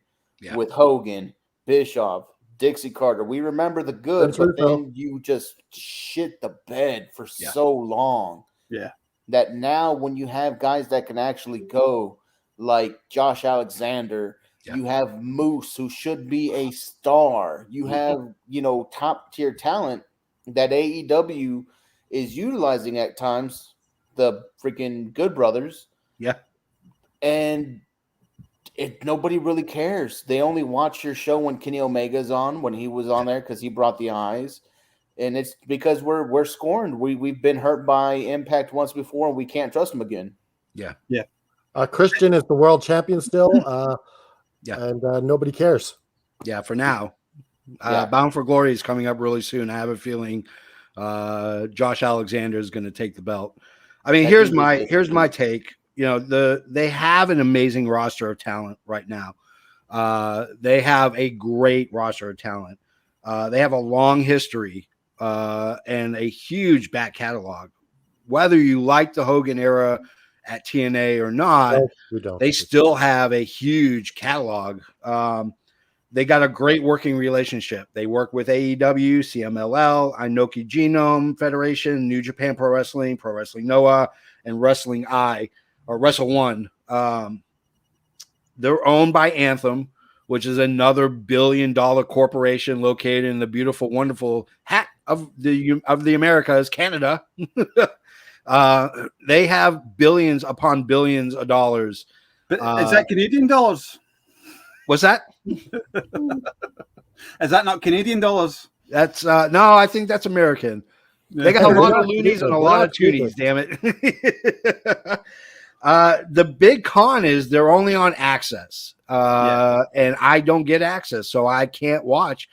with Hogan, Bischoff, Dixie Carter. We remember the good, but then you just shit the bed for so long. Yeah. That now when you have guys that can actually go, like Josh Alexander, you have Moose, who should be a star. You have, you know, top tier talent that AEW is utilizing at times, the freaking Good Brothers. Yeah. And nobody really cares. They only watch your show when Kenny Omega's on, when he was on there, because he brought the eyes. And it's because we're scorned. We've been hurt by Impact once before, and we can't trust them again. Yeah. Yeah. Christian is the world champion still. And nobody cares. Yeah, for now. Bound for Glory is coming up really soon. I have a feeling Josh Alexander is going to take the belt. I mean, here's my take. You know, they have an amazing roster of talent right now. They have a great roster of talent. They have a long history and a huge back catalog. Whether you like the Hogan era at TNA or not, they still have a huge catalog. They got a great working relationship. They work with AEW, CMLL, Inoki Genome Federation, New Japan Pro Wrestling Noah, and Wrestling I, or Wrestle One. They're owned by Anthem, which is another billion-dollar corporation located in the beautiful, wonderful hat of the Americas, Canada. They have billions upon billions of dollars. But is that Canadian dollars? What's that? Is that not Canadian dollars? That's no, I think that's American. They got a lot of loonies and a lot of tooties, damn it. The big con is they're only on Access. And I don't get Access, so I can't watch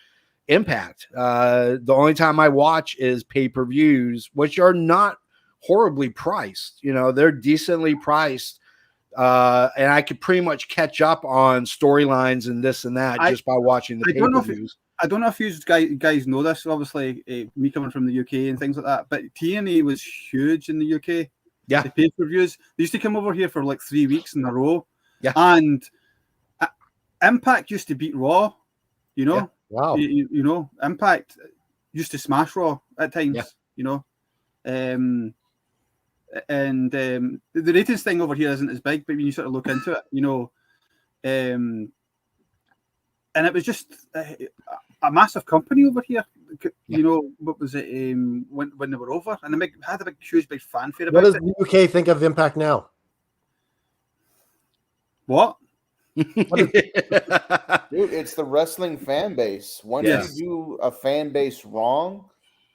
Impact. The only time I watch is pay-per-views, which are not horribly priced. You know, they're decently priced and I could pretty much catch up on storylines and this and that just by watching the pay-per-views. I don't know if you guys know this. Obviously, me coming from the UK and things like that, but TNA was huge in the UK. Yeah, the pay-per-views. They used to come over here for like 3 weeks in a row. Yeah, and Impact used to beat Raw. You know, Yeah. Wow. You know, Impact used to smash Raw at times. Yeah. You know, the ratings thing over here isn't as big, but when you sort of look into it, you know, and it was just a massive company over here. You know, what was it when they were over, and they had a huge fanfare about it. What does the UK think of Impact now? What? Dude, it's the wrestling fan base. Once you do a fan base wrong,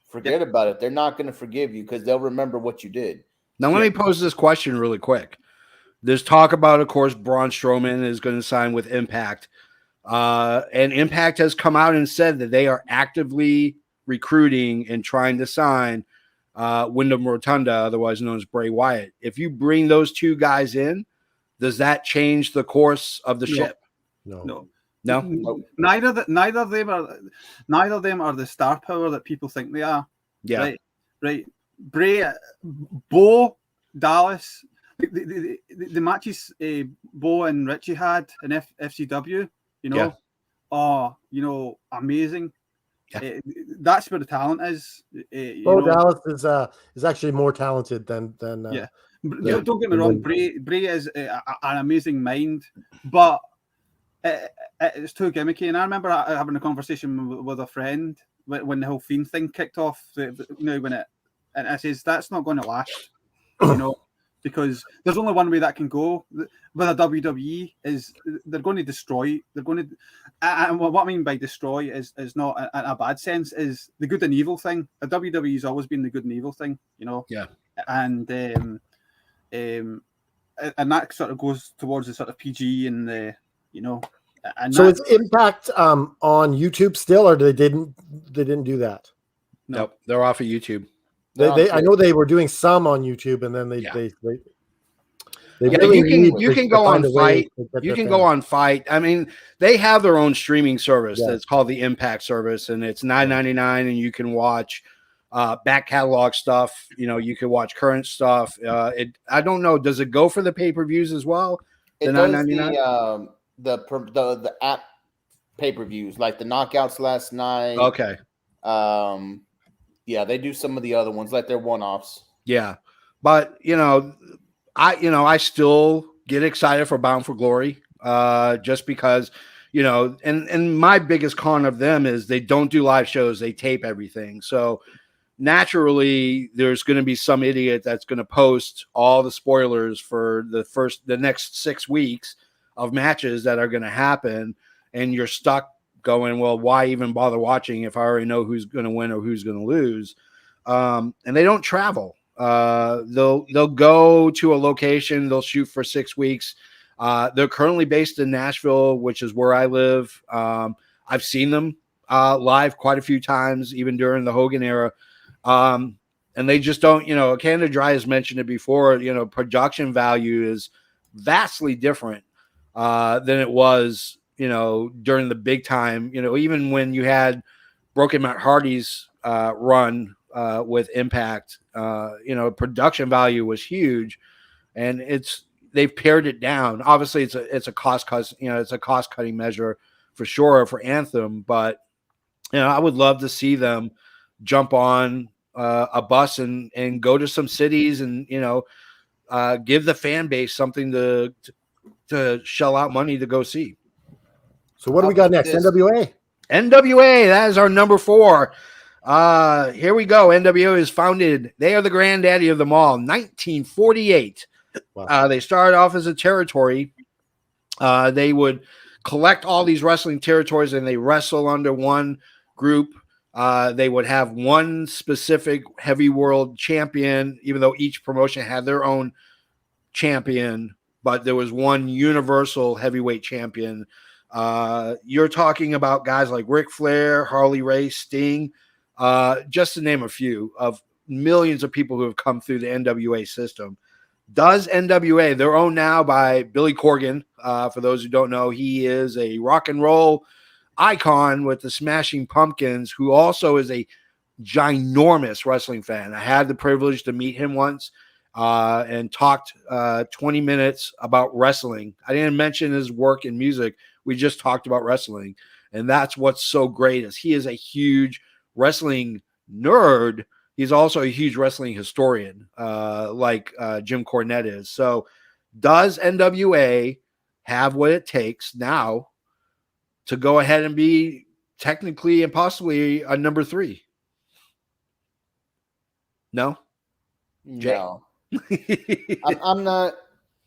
forget about it. They're not going to forgive you because they'll remember what you did. Now, let me pose this question really quick. There's talk about, of course, Braun Strowman is going to sign with Impact. And Impact has come out and said that they are actively recruiting and trying to sign Wyndham Rotunda, otherwise known as Bray Wyatt. If you bring those two guys in, does that change the course of the ship? No. Nope. Neither of them are the star power that people think they are. Yeah. Right. Bray, Bo, Dallas, the matches Bo and Richie had in FCW, you know, you know, amazing. Yeah. That's where the talent is. Bo Dallas is actually more talented than Don't get me wrong. Bray is an amazing mind, but it's too gimmicky. And I remember having a conversation with a friend when the whole Fiend thing kicked off. And I says that's not going to last, you know, because there's only one way that can go. With a WWE is they're going to destroy. They're going to, and what I mean by destroy is not a bad sense. Is the good and evil thing. A WWE has always been the good and evil thing, you know. Yeah. And that sort of goes towards the sort of PG and the, you know. And so it's Impact on YouTube still, or they didn't do that? Nope, they're off of YouTube. I know they were doing some on YouTube, and then you can go on Fight. You can go on Fight. I mean, they have their own streaming service that's called the Impact service, and it's $9.99, and you can watch back catalog stuff. You know, you can watch current stuff. I don't know. Does it go for the pay-per-views as well? It does the app pay-per-views, like the Knockouts last night. Okay. Yeah, they do some of the other ones, like they're one-offs. Yeah, but I still get excited for Bound for Glory, just because, and my biggest con of them is they don't do live shows; they tape everything. So naturally, there's going to be some idiot that's going to post all the spoilers for the next 6 weeks of matches that are going to happen, and you're stuck going, well, why even bother watching if I already know who's going to win or who's going to lose? And they don't travel. They'll go to a location. They'll shoot for 6 weeks. They're currently based in Nashville, which is where I live. I've seen them live quite a few times, even during the Hogan era. And they just don't, Canada Dry has mentioned it before, production value is vastly different than it was, during the big time, even when you had Broken Matt Hardy's run with Impact, production value was huge, and they've pared it down. Obviously it's a cost cutting measure for sure for Anthem, but I would love to see them jump on a bus and go to some cities and give the fan base something to shell out money to go see. So what do we got next? NWA. That is our number 4. Here we go. NWA is founded. They are the granddaddy of them all. 1948. Wow. They started off as a territory. They would collect all these wrestling territories and they wrestle under one group. They would have one specific heavy world champion, even though each promotion had their own champion, but there was one universal heavyweight champion. You're talking about guys like Ric Flair, Harley Race, Sting, just to name a few of millions of people who have come through the NWA system. Does NWA, they're owned now by Billy Corgan. For those who don't know, he is a rock and roll icon with the Smashing Pumpkins, who also is a ginormous wrestling fan. I had the privilege to meet him once and talked 20 minutes about wrestling. I didn't mention his work in music. We just talked about wrestling. And that's what's so great is he is a huge wrestling nerd. He's also a huge wrestling historian, like Jim Cornette is. So does NWA have what it takes now to go ahead and be technically and possibly a number 3? No? No. I'm not.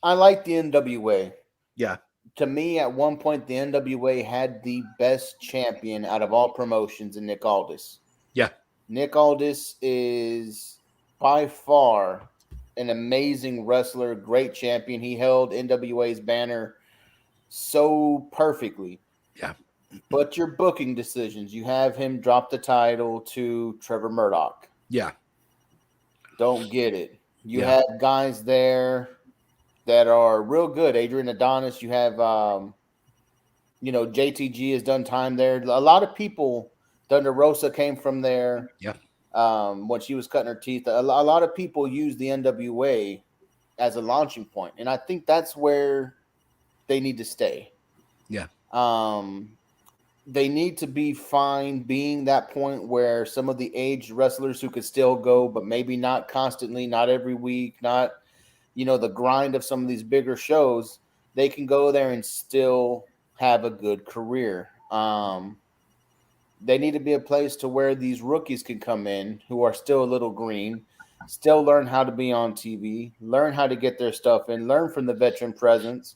I like the NWA. Yeah. To me, at one point, the NWA had the best champion out of all promotions in Nick Aldis. Yeah. Nick Aldis is by far an amazing wrestler, great champion. He held NWA's banner so perfectly. Yeah. But your booking decisions, you have him drop the title to Trevor Murdoch. Yeah. Don't get it. You have guys there that are real good. Adrian Adonis. You have, JTG has done time there. A lot of people, Thunder Rosa came from there. Yeah. When she was cutting her teeth. A lot of people use the NWA as a launching point. And I think that's where they need to stay. Yeah. They need to be fine being that point where some of the aged wrestlers who could still go, but maybe not constantly, not every week, not, the grind of some of these bigger shows, they can go there and still have a good career. They need to be a place to where these rookies can come in who are still a little green, still learn how to be on TV, learn how to get their stuff in, learn from the veteran presence.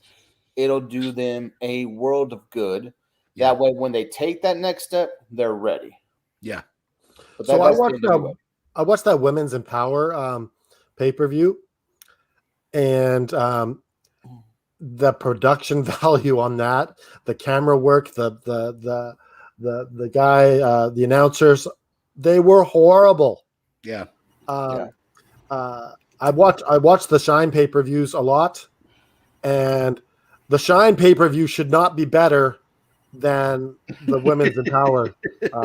It'll do them a world of good. Yeah. That way, when they take that next step, they're ready. Yeah. But So I watched that Women's Empower pay-per-view, and the production value on that, the camera work, the guy, the announcers, they were horrible. Yeah. I watched the Shine pay-per-views a lot, and the Shine pay-per-view should not be better than the Women's Empower.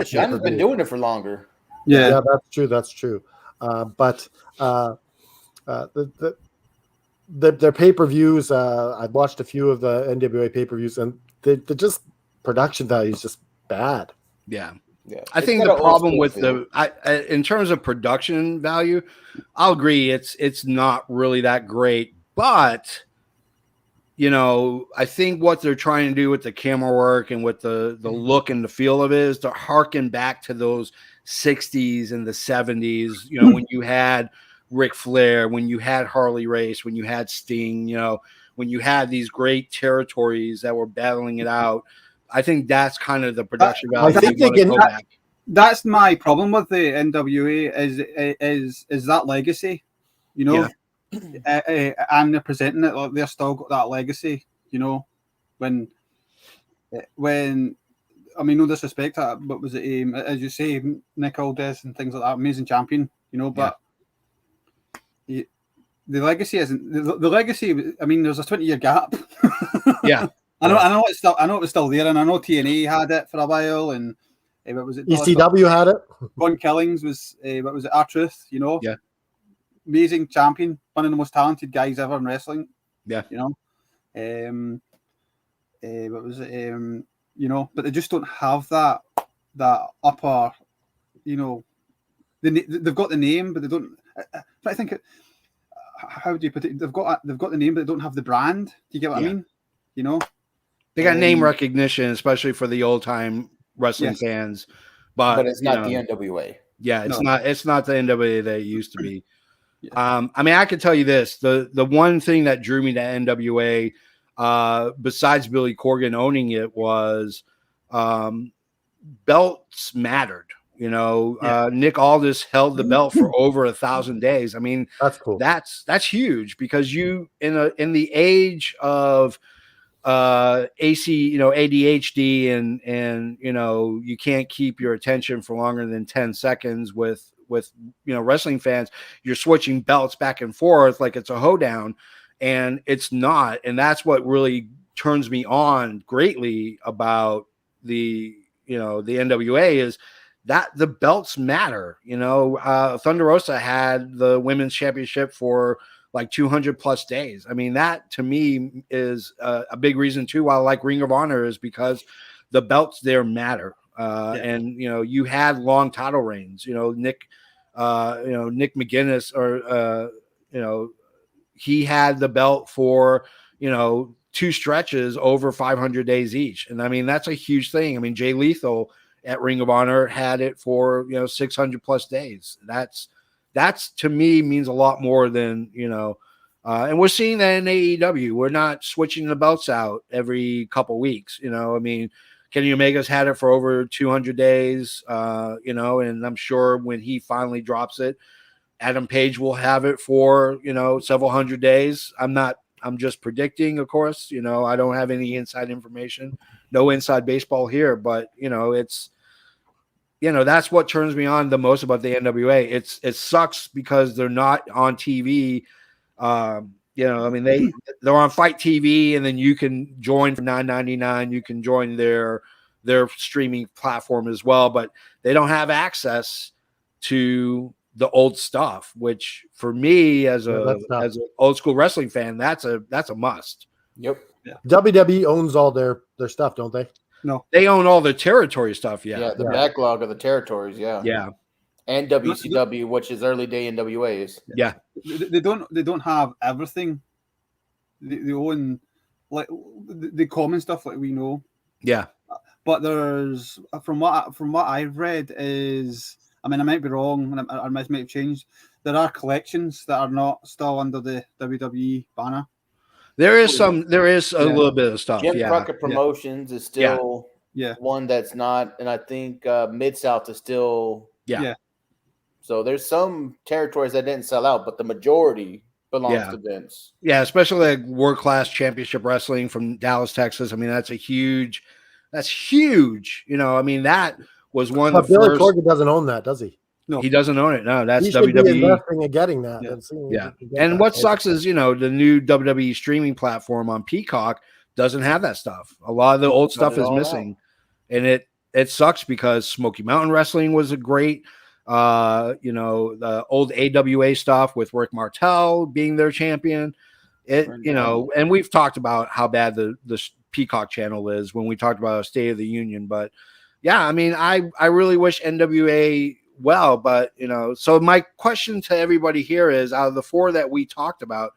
Shine has been doing it for longer. Yeah, that's true. But their pay-per-views, I've watched a few of the NWA pay-per-views, and the just production value is just bad. Yeah. Yeah. I think the problem with in terms of production value, I'll agree it's not really that great, but I think what they're trying to do with the camera work and with the look and the feel of it is to harken back to those 60s and the 70s, when you had Ric Flair, when you had Harley Race, when you had Sting, when you had these great territories that were battling it out. I think that's kind of the production value. I think they can. That's my problem with the NWA is that legacy, Yeah. And they're presenting it like they're still got that legacy, when I mean, no disrespect to it, but was it as you say, Nick Aldis and things like that, amazing champion, but the legacy isn't the legacy. I mean, there's a 20-year gap. Yeah. I know it was still there, and I know TNA had it for a while, and what was it? ECW had it. Ron Killings was what was it? R-Truth, Yeah. Amazing champion, one of the most talented guys ever in wrestling. Yeah. What was it? But they just don't have that upper, they've got the name, but they don't. I think how do you put it? They've got the name, but they don't have the brand. Do you get what I mean? They got name recognition, especially for the old time wrestling fans, but it's not the NWA. Yeah, it's not the NWA that it used to be. Yeah. I mean, I can tell you this: the one thing that drew me to NWA, besides Billy Corgan owning it, was belts mattered. Nick Aldis held the belt for over 1,000 days. I mean, that's cool. That's huge because you in the age of AC, ADHD and you can't keep your attention for longer than 10 seconds with with wrestling fans, you're switching belts back and forth like it's a hoedown, and it's not. And that's what really turns me on greatly about the NWA is that the belts matter. Thunder Rosa had the women's championship for like 200 plus days. I mean, that to me is a big reason too why I like Ring of Honor, is because the belts there matter. And you had long title reigns. Nick McGuinness, or he had the belt for 2 stretches over 500 days each, and I mean that's a huge thing. I mean, Jay Lethal at Ring of Honor had it for 600 plus days. That's to me means a lot more than and we're seeing that in AEW. We're not switching the belts out every couple weeks. I mean, Kenny Omega's had it for over 200 days, and I'm sure when he finally drops it, Adam Page will have it for, several hundred days. I'm just predicting, of course. I don't have any inside information, no inside baseball here, but it's, that's what turns me on the most about the NWA. It sucks because they're not on TV. I mean, they're on Fight TV, and then you can join for $9.99. You can join their streaming platform as well, but they don't have access to the old stuff, which for me as an old school wrestling fan, that's a must. Yep. Yeah. WWE owns all their stuff, don't they? No, they own all the territory stuff. Yeah, the backlog of the territories. Yeah. And WCW, which is early day NWAs. Yeah. They don't have everything. They own like the common stuff like we know. Yeah. But there's from what I've read is, I mean, I might be wrong, and I might have changed. There are collections that are not still under the WWE banner. There is a little bit of stuff. Jim Yeah. Crockett Promotions is still one that's not, and I think Mid-South is still. Yeah. So there's some territories that didn't sell out, but the majority belongs to Vince. Yeah, especially like World Class Championship Wrestling from Dallas, Texas. I mean, that's huge. I mean, that was one of the Billy first. Corgan doesn't own that, does he? No, he doesn't own it. No, that's he should be WWE. investing and getting that. Yeah. And what sucks is, the new WWE streaming platform on Peacock doesn't have that stuff. A lot of the old stuff is missing. And it sucks because Smoky Mountain Wrestling was a great, the old AWA stuff with Rick Martel being their champion. And we've talked about how bad the Peacock channel is when we talked about State of the Union. But yeah, I mean, I really wish NWA well, but so my question to everybody here is, out of the 4 that we talked about,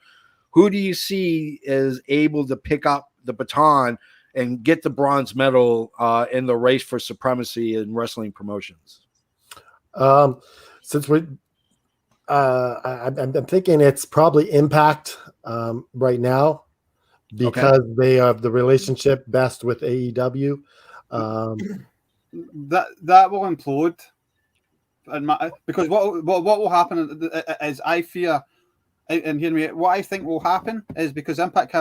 who do you see is able to pick up the baton and get the bronze medal in the race for supremacy in wrestling promotions? Since we I'm thinking it's probably Impact right now, because they have the relationship best with AEW. That will implode. Because what will happen is, I fear, and hear me, what I think will happen is, because Impact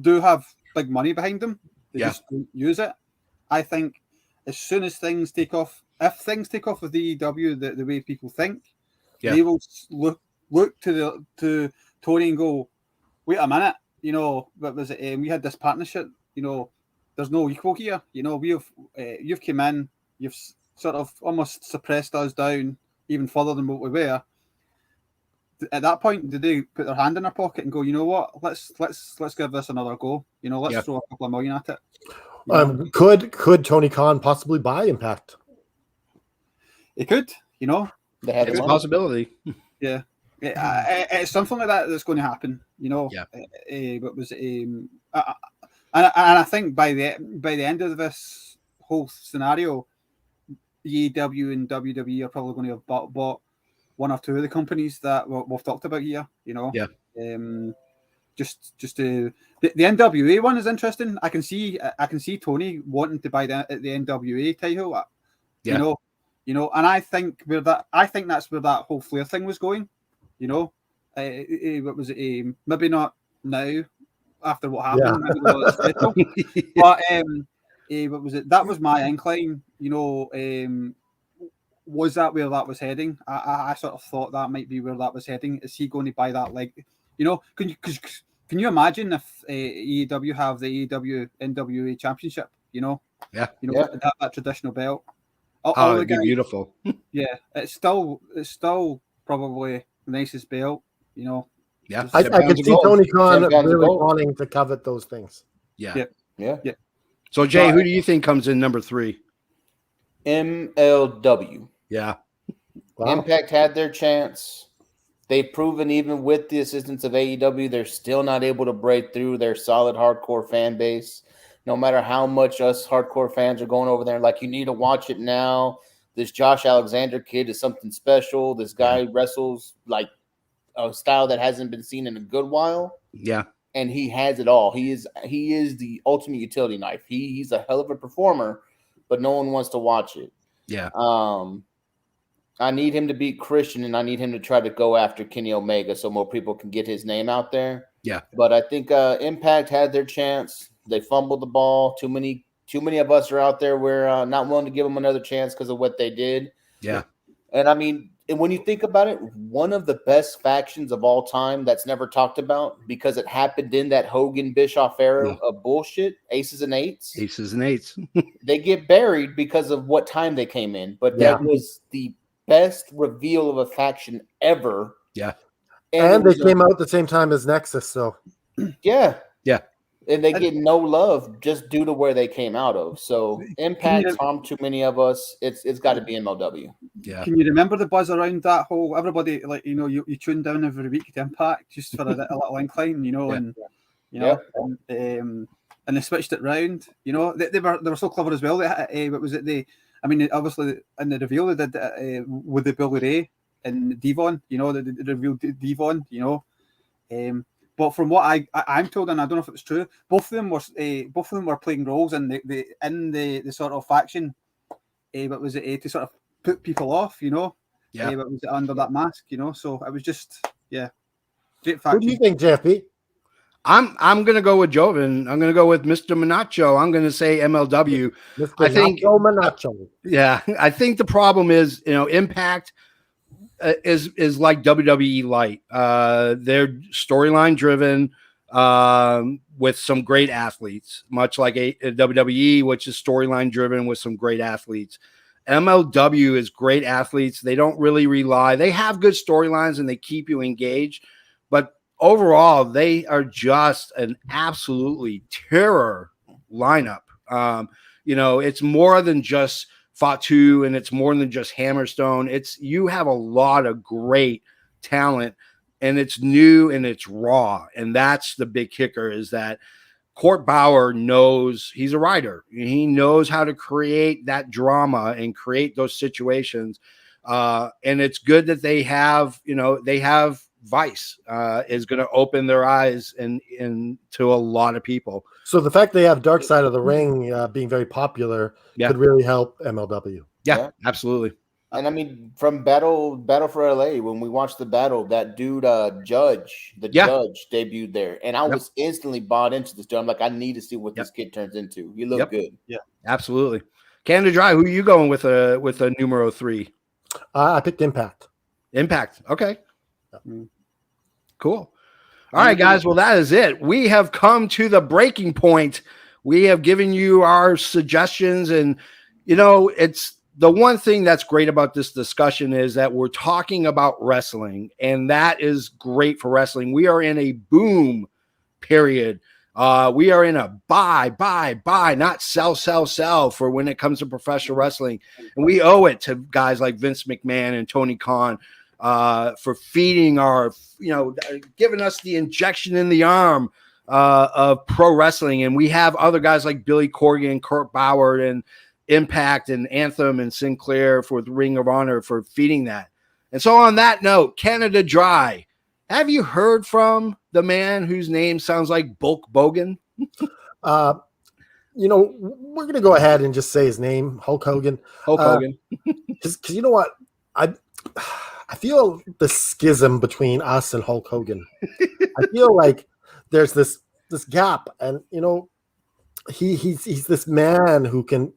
do have big money behind them, they just don't use it. I think as soon as things take off, if things take off with the AEW the way people think, they will look to Tony and go, wait a minute, what was it? We had this partnership, there's no equal here. You've come in, you've sort of almost suppressed us down even further than what we were. At that point, did they put their hand in their pocket and go, you know what? Let's give this another go. Let's throw a couple of million at it. Could Tony Khan possibly buy Impact? He could. They had It's a possibility. Yeah. It's something like that that's going to happen. What was and I think by the end of this whole scenario, AEW and WWE are probably going to have bought 1 or 2 of the companies that we've talked about here. Just the NWA one is interesting. I can see Tony wanting to buy the NWA title. And I think that's where that whole Flair thing was going. What was it? Maybe not now after what happened. But what was it? That was my incline. was that where that was heading? I sort of thought that might be where that was heading. Is he going to buy that leg? You know, can you imagine if AEW have the AEW NWA Championship? You know, that traditional belt. All the it'd be guys, beautiful. yeah, it's still probably the nicest belt. You know, Yeah, I could see Tony Khan 10 pounds of really gold. wanting to covet those things. yeah. Yeah. So Jay, who do you think comes in number 3? MLW. Yeah. Wow. Impact had their chance. They've proven even with the assistance of AEW, they're still not able to break through their solid hardcore fan base. No matter how much us hardcore fans are going over there, like, you need to watch it now. This Josh Alexander kid is something special. This guy wrestles like a style that hasn't been seen in a good while. Yeah. And he has it all. He is the ultimate utility knife. He's a hell of a performer, but no one wants to watch it. Yeah. I need him to beat Christian, and I need him to try to go after Kenny Omega so more people can get his name out there. Yeah. But I think Impact had their chance. They fumbled the ball. Too many of us are out there. We're not willing to give them another chance because of what they did. Yeah. And I mean, and when you think about it, one of the best factions of all time that's never talked about because it happened in that Hogan Bischoff era of bullshit, Aces and Eights. Aces and Eights. They get buried because of what time they came in. But that was the best reveal of a faction ever. Yeah. And they came out at the same time as Nexus, so. Yeah. Yeah. And they get no love just due to where they came out of. So Impact harmed too many of us. It's got to be MLW. Yeah. Can you remember the buzz around that whole? Everybody, like, you know, you tune down every week to Impact just for a little incline, you know, and you know, and they switched it round. You know, they were so clever as well. What was it? I mean, obviously in the reveal they did with the Billy Ray and Devon. You know, they revealed Devon. You know, but from what I'm told, and I don't know if it's true, both of them were playing roles in the sort of faction. But was it to sort of put people off? You know, but was it under that mask? You know, so it was just great faction. Who do you think, JFB? I'm gonna go with Joven. I'm gonna go with Mr. Manacho. I'm gonna say MLW. Mr. I think Manacho. Yeah, I think the problem is, you know, Impact is like WWE light. They're storyline driven with some great athletes, much like a WWE, which is storyline driven with some great athletes. MLW is great athletes. They don't really rely. They have good storylines and they keep you engaged, but overall, they are just an absolutely terror lineup. You know, it's more than just Fatu and it's more than just Hammerstone. You have a lot of great talent and it's new and it's raw. And that's the big kicker, is that Court Bauer knows, he's a writer. He knows how to create that drama and create those situations. And it's good that they have Vice is going to open their eyes and to a lot of people. So the fact they have Dark Side of the Ring being very popular could really help MLW. Yeah, absolutely. And I mean, from Battle for LA, when we watched the battle, that dude Judge debuted there, and I was instantly bought into this dude. I'm like, I need to see what this kid turns into. He looked good. Yeah, absolutely. Canada Dry, who are you going with a numero 3? I picked Impact. Impact. Okay. Cool. All right, guys. Well, that is it. We have come to the breaking point. We have given you our suggestions, and you know, it's the one thing that's great about this discussion is that we're talking about wrestling, and that is great for wrestling. We are in a boom period. We are in a buy, not sell for when it comes to professional wrestling, and we owe it to guys like Vince McMahon and Tony Khan for feeding giving us the injection in the arm of pro wrestling. And we have other guys like Billy Corgan, Kurt Bauer, and Impact and Anthem and Sinclair for the Ring of Honor for feeding that. And so on that note, Canada Dry, have you heard from the man whose name sounds like Bulk Bogan? We're going to go ahead and just say his name, Hulk Hogan. Hulk Hogan. Because you know what? I feel the schism between us and Hulk Hogan. I feel like there's this gap, and he's this man who can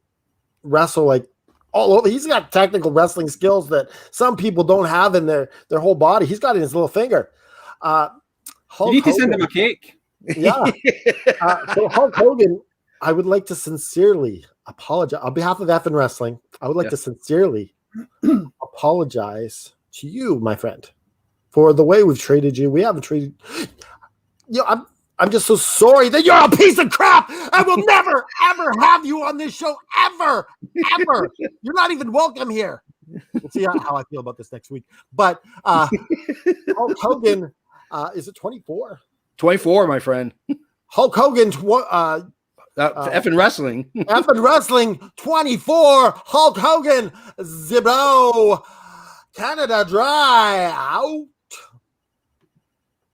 wrestle like all over. He's got technical wrestling skills that some people don't have in their whole body. He's got it in his little finger. You need to send him a cake. Yeah. So Hulk Hogan, I would like to sincerely apologize on behalf of F and Wrestling. I would like to sincerely apologize to you, my friend, for the way we've treated you. We haven't treated you. I'm just so sorry that you're a piece of crap. I will never, ever have you on this show, ever. You're not even welcome here. We'll see how I feel about this next week. But Hulk Hogan, is it 24? 24, my friend. Hulk Hogan, Effing wrestling. Effing wrestling 24. Hulk Hogan, 0. Canada Dry. Out.